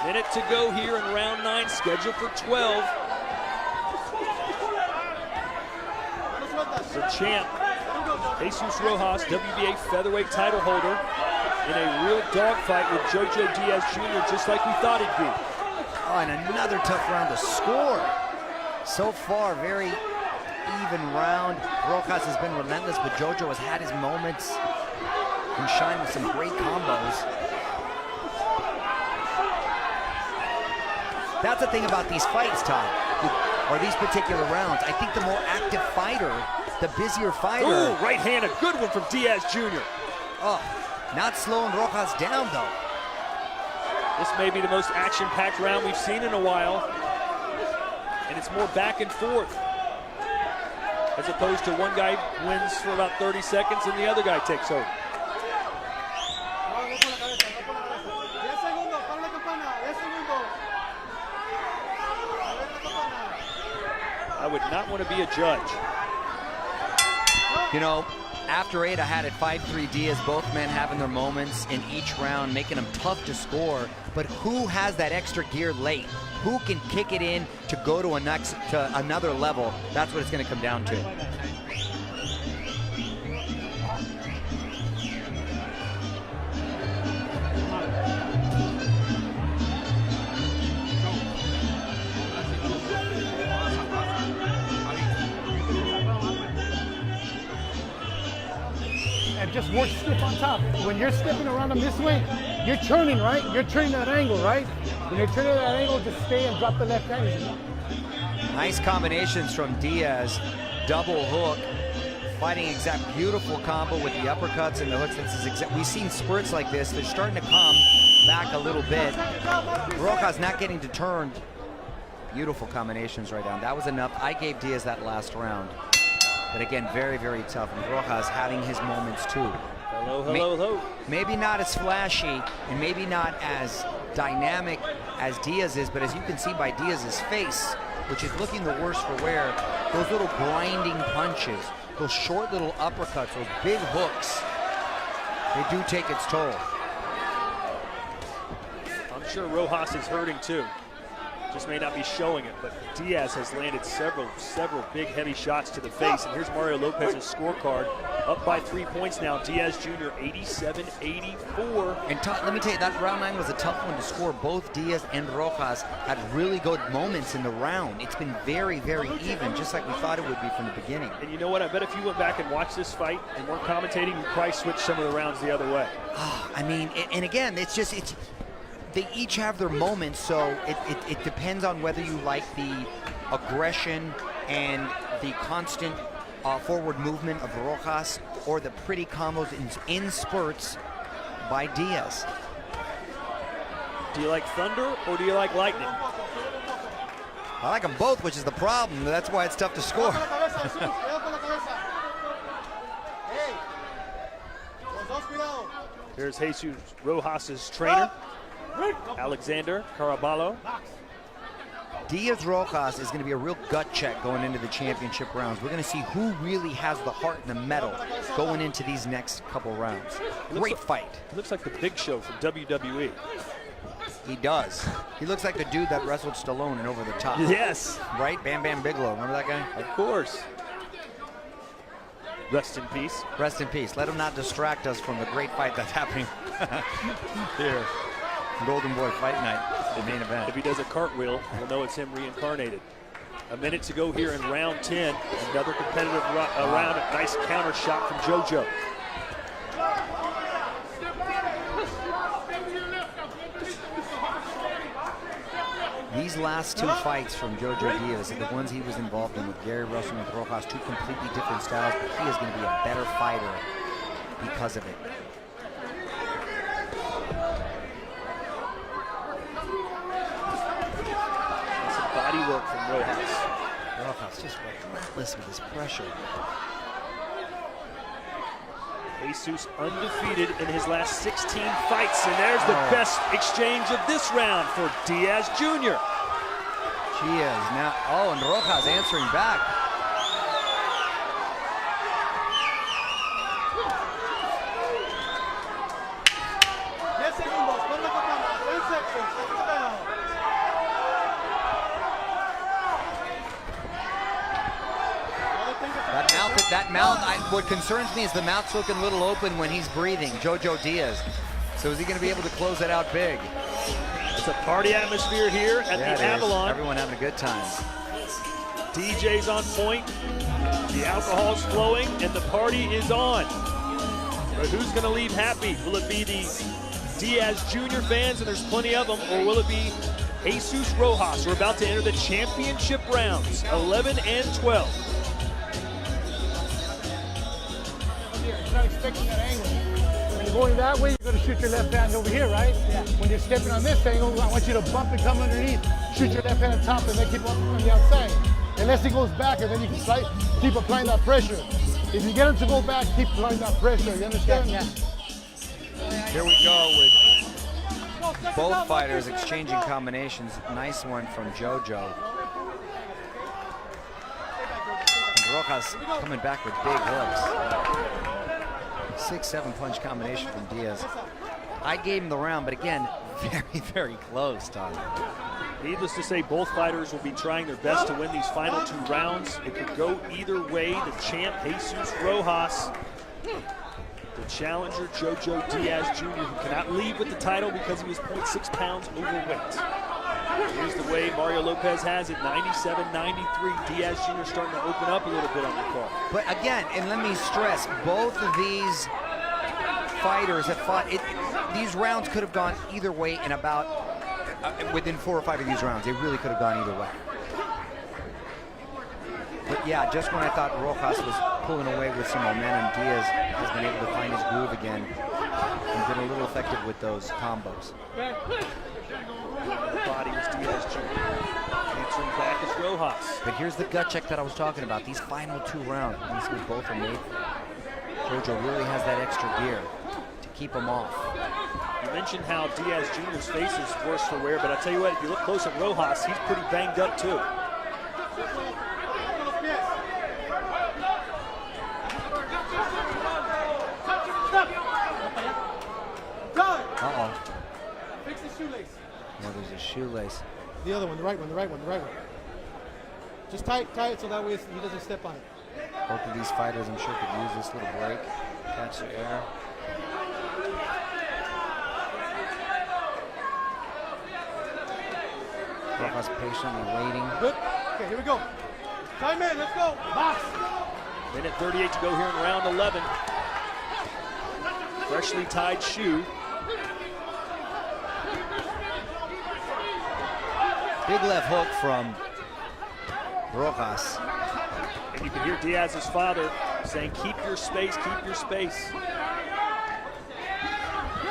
Minute to go here in round 9, scheduled for 12. The champ, Jesus Rojas, WBA featherweight title holder, in a real dogfight with Jojo Diaz Jr., just like we thought he'd be. Oh, and another tough round to score. So far, very even round. Rojas has been relentless, but Jojo has had his moments and shined with some great combos. That's the thing about these fights, Todd, or these particular rounds. I think the more active fighter, the busier fighter. Ooh, right hand, a good one from Diaz Jr. Oh, not slowing Rojas down, though. This may be the most action-packed round we've seen in a while. And it's more back and forth. As opposed to one guy wins for about 30 seconds and the other guy takes over. I would not want to be a judge. After 8, I had it 5-3 Diaz, both men having their moments in each round, making them tough to score. But who has that extra gear late? Who can kick it in to go to another level? That's what it's going to come down to. And just work stiff on top. When you're stepping around them this way, you're turning, right? You're turning that angle, right? When you're turning that angle, just stay and drop the left hand. Nice combinations from Diaz. Double hook. Fighting exact beautiful combo with the uppercuts and the hooks. We've seen spurts like this. They're starting to come back a little bit. Rojas not getting deturned. Beautiful combinations right down. That was enough. I gave Diaz that last round. But again, very, very tough. And Rojas having his moments too. Hello, hello, hello. Maybe not as flashy and maybe not as dynamic as Diaz is, but as you can see by Diaz's face, which is looking the worse for wear, those little grinding punches, those short little uppercuts, those big hooks, they do take its toll. I'm sure Rojas is hurting too. Just may not be showing it, but Diaz has landed several big heavy shots to the face. And here's Mario Lopez's scorecard, up by 3 points now. Diaz Jr. 87-84. And let me tell you, that round 9 was a tough one to score. Both Diaz and Rojas had really good moments in the round. It's been very, very even, just like we thought it would be from the beginning. And you know what? I bet if you went back and watched this fight and weren't commentating, you'd probably switch some of the rounds the other way. I mean, and again, they each have their moments, so it depends on whether you like the aggression and the constant forward movement of Rojas or the pretty combos in spurts by Diaz. Do you like thunder or do you like lightning? I like them both, which is the problem. That's why it's tough to score. Here's Jesus Rojas' trainer, Alexander Caraballo. Diaz Rojas is going to be a real gut check going into the championship rounds. We're going to see who really has the heart and the mettle going into these next couple rounds. Great fight. He looks like the Big Show from WWE. He does. He looks like the dude that wrestled Stallone in Over the Top. Yes. Right? Bam Bam Bigelow. Remember that guy? Of course. Rest in peace. Rest in peace. Let him not distract us from the great fight that's happening here. Golden Boy Fight Night, the main event. If he does a cartwheel, we'll know it's him reincarnated. A minute to go here in round 10. Another competitive round. A nice counter shot from JoJo. These last two fights from Jojo Diaz are the ones he was involved in with Gary Russell and Rojas, two completely different styles, but he is going to be a better fighter because of it. Some body work from Rojas. Rojas just relentless with his pressure. Jesus undefeated in his last 16 fights, and there's the best exchange of this round for Diaz Jr. Diaz now, and Rojas answering back. That mouth, what concerns me is the mouth's looking a little open when he's breathing, Jojo Diaz. So is he going to be able to close that out big? It's a party atmosphere here at the Avalon. Everyone having a good time. DJ's on point, the alcohol's flowing, and the party is on. But who's going to leave happy? Will it be the Diaz Jr. fans, and there's plenty of them, or will it be Jesus Rojas? We're about to enter the championship rounds, 11 and 12. Not expecting that angle. When you're going that way, you're going to shoot your left hand over here, right? Yeah. When you're stepping on this angle, I want you to bump and come underneath, shoot your left hand on top, and then keep on the outside. Unless he goes back, and then you can keep applying that pressure. If you get him to go back, keep applying that pressure. You understand? Yeah. Here we go with both fighters exchanging combinations. Nice one from JoJo. And Rojas coming back with big hooks. 6-7 punch combination from Diaz. I gave him the round, but again, very, very close, Tom. Needless to say, both fighters will be trying their best to win these final two rounds. It could go either way. The champ, Jesus Rojas. The challenger, Jojo Diaz Jr., who cannot leave with the title because he was 0.6 pounds overweight. Here's the way Mario Lopez has it, 97-93. Diaz Jr. starting to open up a little bit on the card. But again, and let me stress, both of these fighters have fought. These rounds could have gone either way in about, within 4 or 5 of these rounds. They really could have gone either way. But yeah, just when I thought Rojas was pulling away with some momentum, Diaz has been able to find his groove again and been a little effective with those combos. Body was Diaz Jr. Answering back is Rojas. But here's the gut check that I was talking about. These final 2 rounds, these both are made for. Jojo really has that extra gear to keep him off. You mentioned how Diaz Jr.'s face is worse for wear, but I tell you what, if you look close at Rojas, he's pretty banged up too. Uh-oh. Fix the shoelace. Yeah, there's a shoelace. The other one, the right one, the right one, the right one. Just tie it so that way he doesn't step on it. Both of these fighters, I'm sure, could use this little break, catch the air. Rojas patiently waiting. Good. Okay, here we go. Time in, let's go. Box. Minute 38 to go here in round 11. Freshly tied shoe. Big left hook from Rojas. And you can hear Diaz's father saying, keep your space, keep your space.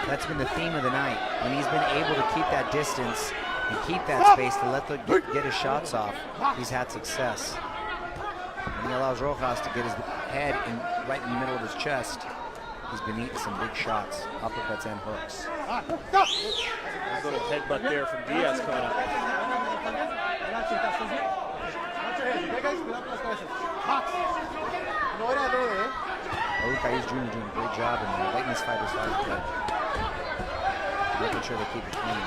That's been the theme of the night. When he's been able to keep that distance and keep that space to let the get his shots off, he's had success. When he allows Rojas to get his head right in the middle of his chest, he's been eating some big shots, uppercuts and hooks. A little headbutt there from Diaz coming up. Raul Caiz Jr. doing a great job in there, letting his fighters fight, but making sure they keep it clean.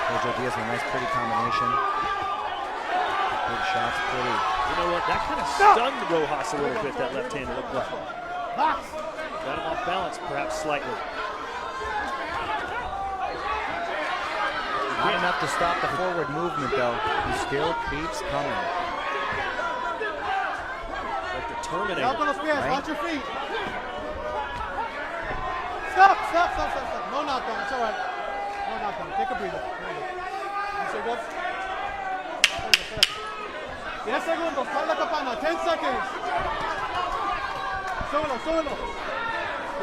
Jojo Diaz with a nice, pretty combination. Big shots, pretty. You know what? That kind of stunned Rojas a little bit, that left hand, it looked like. Got him off balance, perhaps slightly. Not enough to stop the forward movement, though. He still keeps coming. Like the Terminator. Right? Watch your feet. Stop. No knockdown, it's all right. No knockdown. Take a breather. You say go. 10 segundos, para la campana, 10 seconds. Súbelo.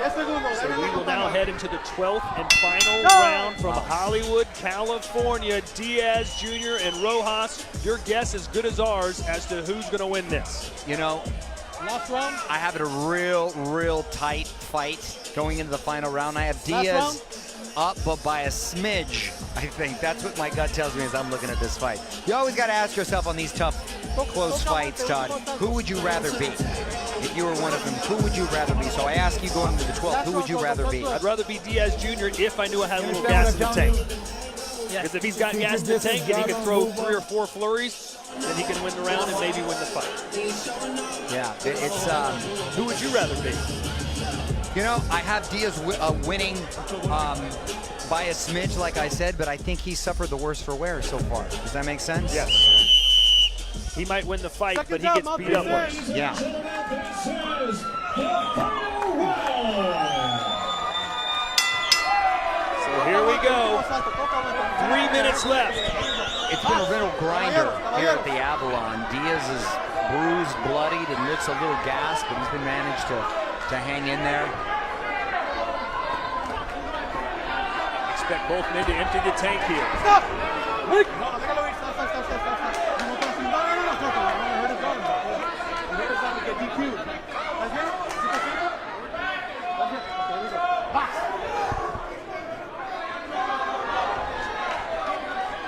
10 segundos. So we will now head into the 12th and final round from Hollywood, California. Diaz Jr. and Rojas, your guess as good as ours as to who's going to win this. You know, last round, I have it a real tight fight going into the final round. I have Diaz up, but by a smidge, I think. That's what my gut tells me as I'm looking at this fight. You always got to ask yourself on these tough, close fights, Todd, who would you rather be? If you were one of them, who would you rather be? So I ask you going into the 12th, who would you rather be? I'd rather be Diaz Jr. if I knew I had a little gas in the tank. Because if he's got gas in the tank and he can throw 3 or 4 flurries, then he can win the round and maybe win the fight. Yeah, it's who would you rather be? You know, I have Diaz winning by a smidge, like I said, but I think he suffered the worst for wear so far. Does that make sense? Yes. He might win the fight, but he gets beat up worse. Yeah. So here we go. 3 minutes left. It's been a little grinder here at the Avalon. Diaz is bruised, bloodied, and looks a little gassed, but he's been managed to hang in there. Expect both men to empty the tank here. Stop!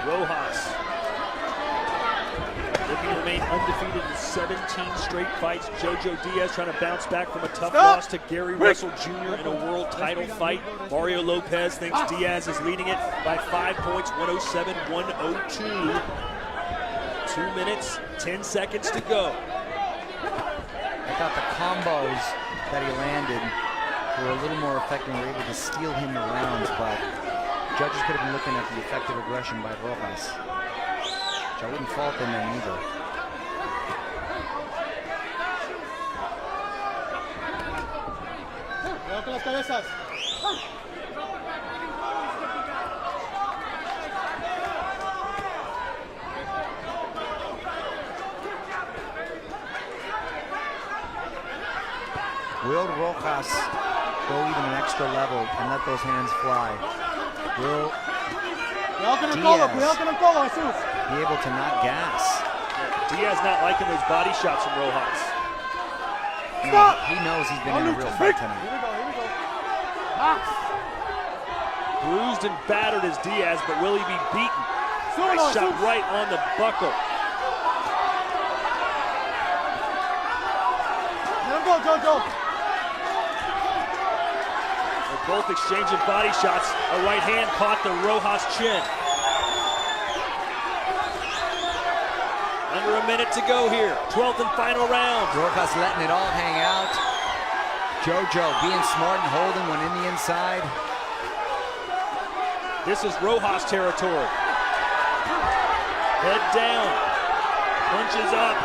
Rojas looking to remain undefeated in 17 straight fights. Jojo Diaz trying to bounce back from a tough loss to Gary Russell Jr. in a world title fight. Mario Lopez thinks Diaz is leading it by 5 points, 107-102. 2 minutes, 10 seconds to go. I thought the combos that he landed were a little more effective and were able to steal him the rounds, but judges could have been looking at the effective aggression by Rojas, which I wouldn't fault them in either. Cuidado con las cabezas. Will Rojas go even an extra level and let those hands fly? Will Diaz be able to not gas? Diaz not liking those body shots from Rojas. He knows he's been in a real fight tonight. Here we go. Bruised and battered as Diaz, but will he be beaten? Nice shot right on the buckle. Let him go, Jojo. They're both exchanging body shots. A right hand caught the Rojas chin. Under a minute to go here. 12th and final round. Rojas letting it all hang out. Jojo being smart and holding one in the inside. This is Rojas territory. Head down. Punches up.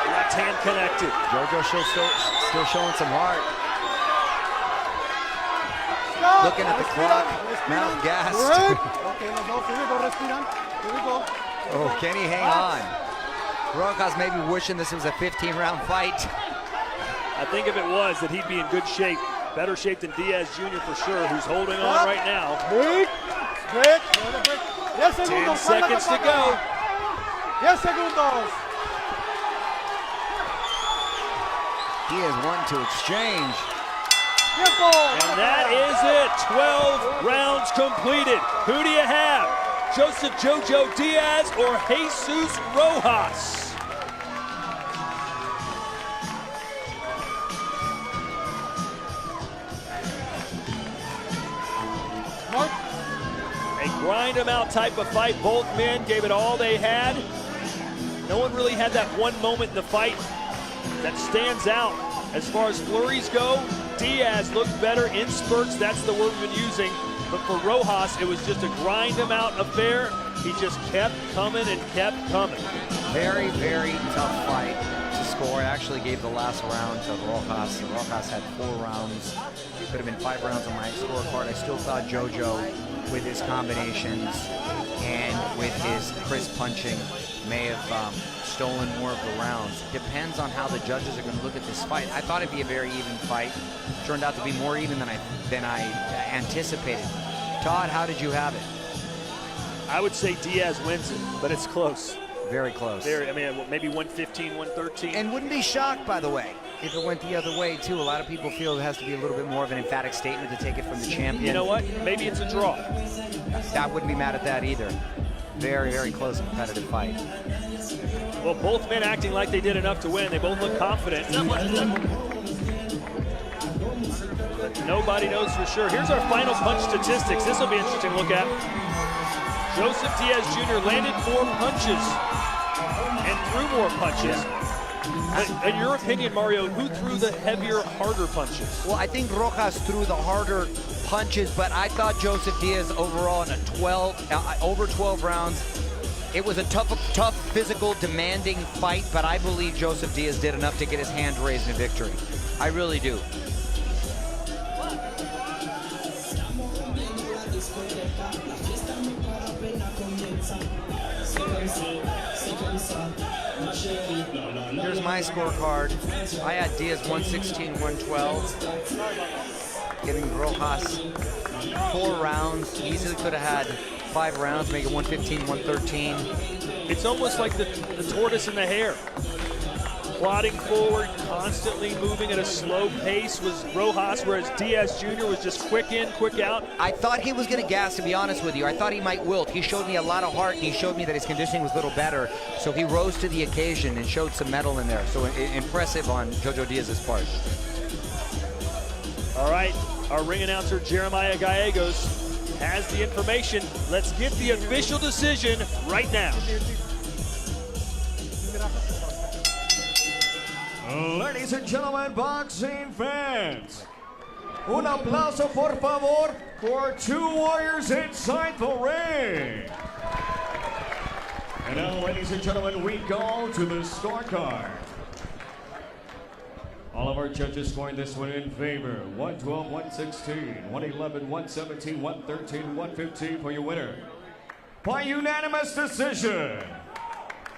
Left hand connected. Jojo still showing some heart. Looking at the clock. Mouth gassed. Okay, let's go. Here we go. Respiran. Here we go. Oh, can he hang on? Rojas maybe wishing this was a 15-round fight. I think if it was, that he'd be in good shape. Better shape than Diaz Jr. for sure, who's holding on right now. Break. 10 seconds to go. 10 segundos. Diaz one to exchange. And that is it. 12 rounds completed. Who do you have? Joseph Jojo Diaz or Jesus Rojas? A grind them out type of fight. Both men gave it all they had. No one really had that one moment in the fight that stands out. As far as flurries go, Diaz looked better in spurts. That's the word we've been using. But for Rojas, it was just a grind them out affair. He just kept coming and kept coming. Very, very tough fight to score. I actually gave the last round to Rojas. Rojas had 4 rounds. Could have been 5 rounds on my scorecard. I still thought Jojo, with his combinations and with his crisp punching, may have stolen more of the rounds. Depends on how the judges are going to look at this fight. I thought it'd be a very even fight. Turned out to be more even than I anticipated. Todd, how did you have it? I would say Diaz wins it, but it's close. Very close. I mean, maybe 115, 113. And wouldn't be shocked, by the way, if it went the other way, too. A lot of people feel it has to be a little bit more of an emphatic statement to take it from the champion. You know what? Maybe it's a draw. I wouldn't be mad at that either. Very, very close competitive fight. Well, both men acting like they did enough to win. They both look confident. But nobody knows for sure. Here's our final punch statistics. This will be interesting to look at. Joseph Diaz Jr. landed 4 punches and threw more punches. In your opinion, Mario, who threw the heavier, harder punches? Well, I think Rojas threw the harder punches, but I thought Joseph Diaz overall in a over 12 rounds. It was a tough, physical, demanding fight, but I believe Joseph Diaz did enough to get his hand raised in victory. I really do. Here's my scorecard. I had Diaz 116, 112. Giving Rojas 4 rounds. Easily could have had 5 rounds, make it 115, 113. It's almost like the tortoise and the hare. Plodding forward, constantly moving at a slow pace was Rojas, whereas Diaz Jr. was just quick in, quick out. I thought he was going to gas, to be honest with you. I thought he might wilt. He showed me a lot of heart, and he showed me that his conditioning was a little better. So he rose to the occasion and showed some mettle in there. So impressive on Jojo Diaz's part. All right, our ring announcer, Jeremiah Gallegos, has the information. Let's get the official decision right now. Ladies and gentlemen, boxing fans, un aplauso por favor for 2 warriors inside the ring. And now, ladies and gentlemen, we go to the scorecard. All of our judges scoring this one in favor. 112, 116, 111, 117, 113, 115 for your winner. By unanimous decision.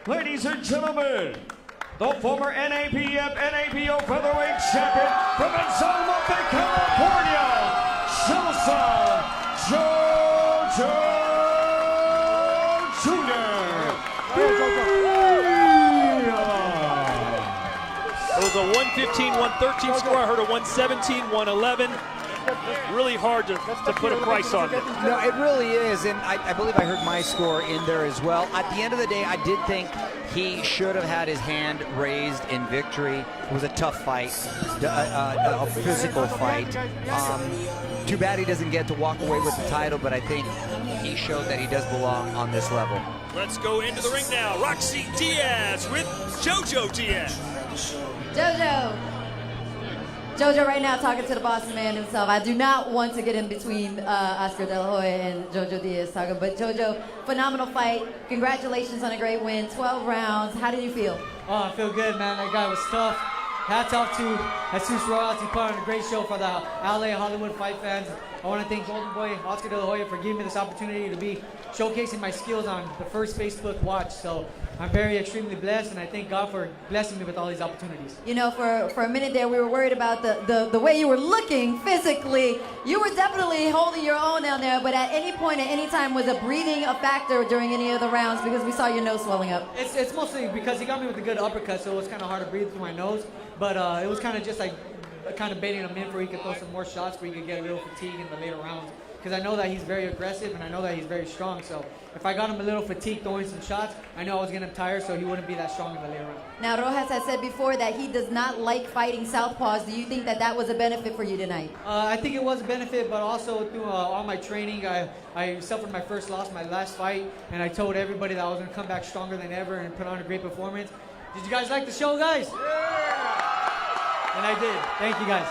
Ladies and gentlemen, the former NABF, NABO featherweight champion from San Jose, California, Joseph Jojo Jr. a 115-113 score. I heard a 117-111. Really hard to put a price on it. No, it really is, and I believe I heard my score in there as well. At the end of the day, I did think he should have had his hand raised in victory. It was a tough fight, a physical fight. Too bad he doesn't get to walk away with the title, but I think he showed that he does belong on this level. Let's go into the ring now. Roxy Diaz with JoJo Diaz. Jojo right now talking to the Boston man himself. I do not want to get in between Oscar De La Hoya and Jojo Diaz talking, but Jojo, phenomenal fight. Congratulations on a great win. 12 rounds. How did you feel? Oh, I feel good, man. That guy was tough. Hats off to Jesus Rojas. He put on a great show for the LA Hollywood fight fans. I want to thank Golden Boy Oscar De La Hoya for giving me this opportunity to be showcasing my skills on the first Facebook watch. So I'm very extremely blessed, and I thank God for blessing me with all these opportunities. You know, for a minute there, we were worried about the way you were looking physically. You were definitely holding your own down there, but at any point, at any time, was a breathing a factor during any of the rounds because we saw your nose swelling up? It's mostly because he got me with a good uppercut, so it was kind of hard to breathe through my nose. But it was kind of just like kind of baiting him in for he could throw some more shots where he could get a little fatigue in the later rounds. Because I know that he's very aggressive and I know that he's very strong. So if I got him a little fatigued throwing some shots, I know I was getting him tired so he wouldn't be that strong in the later round. Now, Rojas has said before that he does not like fighting southpaws. Do you think that that was a benefit for you tonight? I think it was a benefit, but also through all my training, I suffered my first loss, my last fight, and I told everybody that I was going to come back stronger than ever and put on a great performance. Did you guys like the show, guys? Yeah! And I did. Thank you, guys.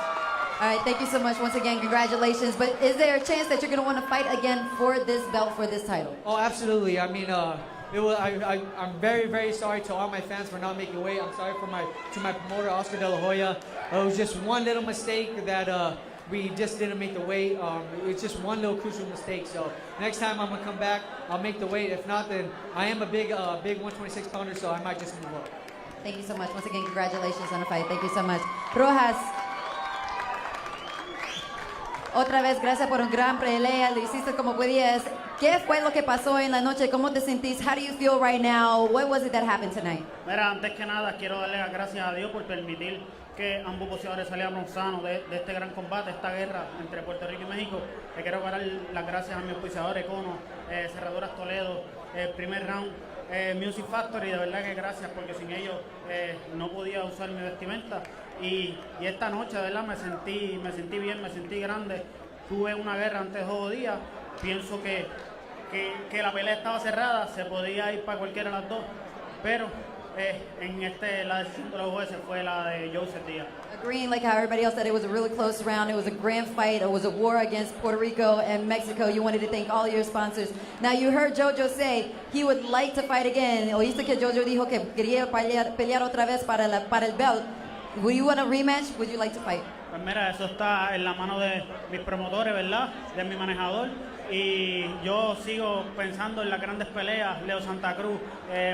All right, thank you so much. Once again, congratulations. But is there a chance that you're going to want to fight again for this belt, for this title? Oh, absolutely. I mean, I'm very, very sorry to all my fans for not making weight. I'm sorry to my promoter, Oscar De La Hoya. It was just one little mistake that we just didn't make the weight. It was just one little crucial mistake. So next time I'm going to come back, I'll make the weight. If not, then I am a big 126 pounder, so I might just move up. Thank you so much. Once again, congratulations on the fight. Thank you so much. Rojas. Otra vez, gracias por un gran pelea. Lo hiciste como podías. ¿Qué fue lo que pasó en la noche? ¿Cómo te sentís? How do you feel right now? What was it that happened tonight? Mira, antes que nada, quiero darle las gracias a Dios por permitir que ambos boxeadores salieran sanos de este gran combate, esta guerra entre Puerto Rico y México. Le quiero dar las gracias a mis auspiciadores, Econo, Cerraduras Toledo, primer round, Music Factory. De verdad que gracias, porque sin ellos no podía usar mi vestimenta. Y esta noche, de verdad, me sentí bien, me sentí grande. Tuve una guerra antes de 2 días. Pienso que la pelea estaba cerrada, se podía ir para cualquiera de las dos. Pero la decisión de los jueces fue la de Joseph Diaz. Agreeing, like how everybody else said, it was a really close round. It was a grand fight. It was a war against Puerto Rico and Mexico. You wanted to thank all your sponsors. Now, you heard Jojo say he would like to fight again. Oíste que Jojo dijo que quería pelear otra vez para el belt. Would you want a rematch? Would you like to fight? Pues mira, eso está en la mano de mis promotores, ¿verdad? De mi manejador. Y yo sigo pensando en las grandes peleas, Leo Santa Cruz,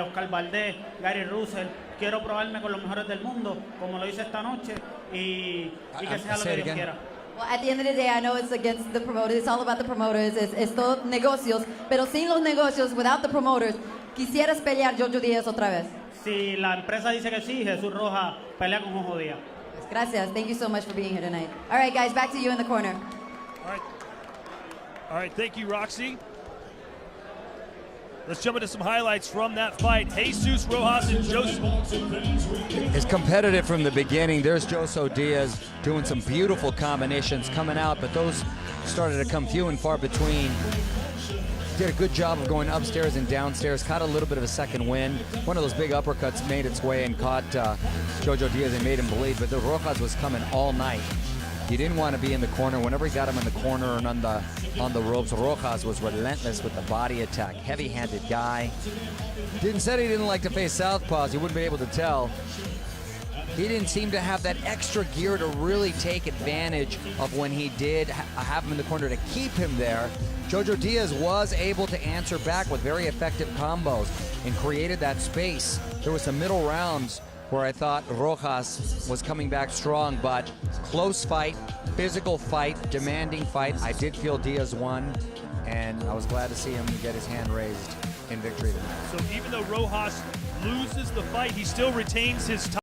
Oscar Valdés, Gary Russell. Quiero probarme con los mejores del mundo, como lo hice esta noche, y que sea lo que Dios quiera. Well, at the end of the day, I know it's against the promoters. It's all about the promoters. Es todo negocios. Pero sin los negocios, without the promoters, ¿quisieras pelear Jojo Diaz otra vez? Si la empresa dice que sí, Jesús Rojas pelea con Jojo Díaz. Gracias. Thank you so much for being here tonight. All right, guys, back to you in the corner. All right, thank you, Roxy. Let's jump into some highlights from that fight. Jesus Rojas and Joseph. It's competitive from the beginning. There's Jojo Diaz doing some beautiful combinations coming out, but those started to come few and far between. Did a good job of going upstairs and downstairs, caught a little bit of a second wind. One of those big uppercuts made its way and caught Jojo Diaz and made him bleed, but the Rojas was coming all night. He didn't want to be in the corner. Whenever he got him in the corner and on the ropes, Rojas was relentless with the body attack. Heavy-handed guy. Said he didn't like to face southpaws. You wouldn't be able to tell. He didn't seem to have that extra gear to really take advantage of when he did have him in the corner to keep him there. Jojo Diaz was able to answer back with very effective combos and created that space. There were some middle rounds where I thought Rojas was coming back strong, but close fight, physical fight, demanding fight. I did feel Diaz won, and I was glad to see him get his hand raised in victory tonight. So even though Rojas loses the fight, he still retains his title.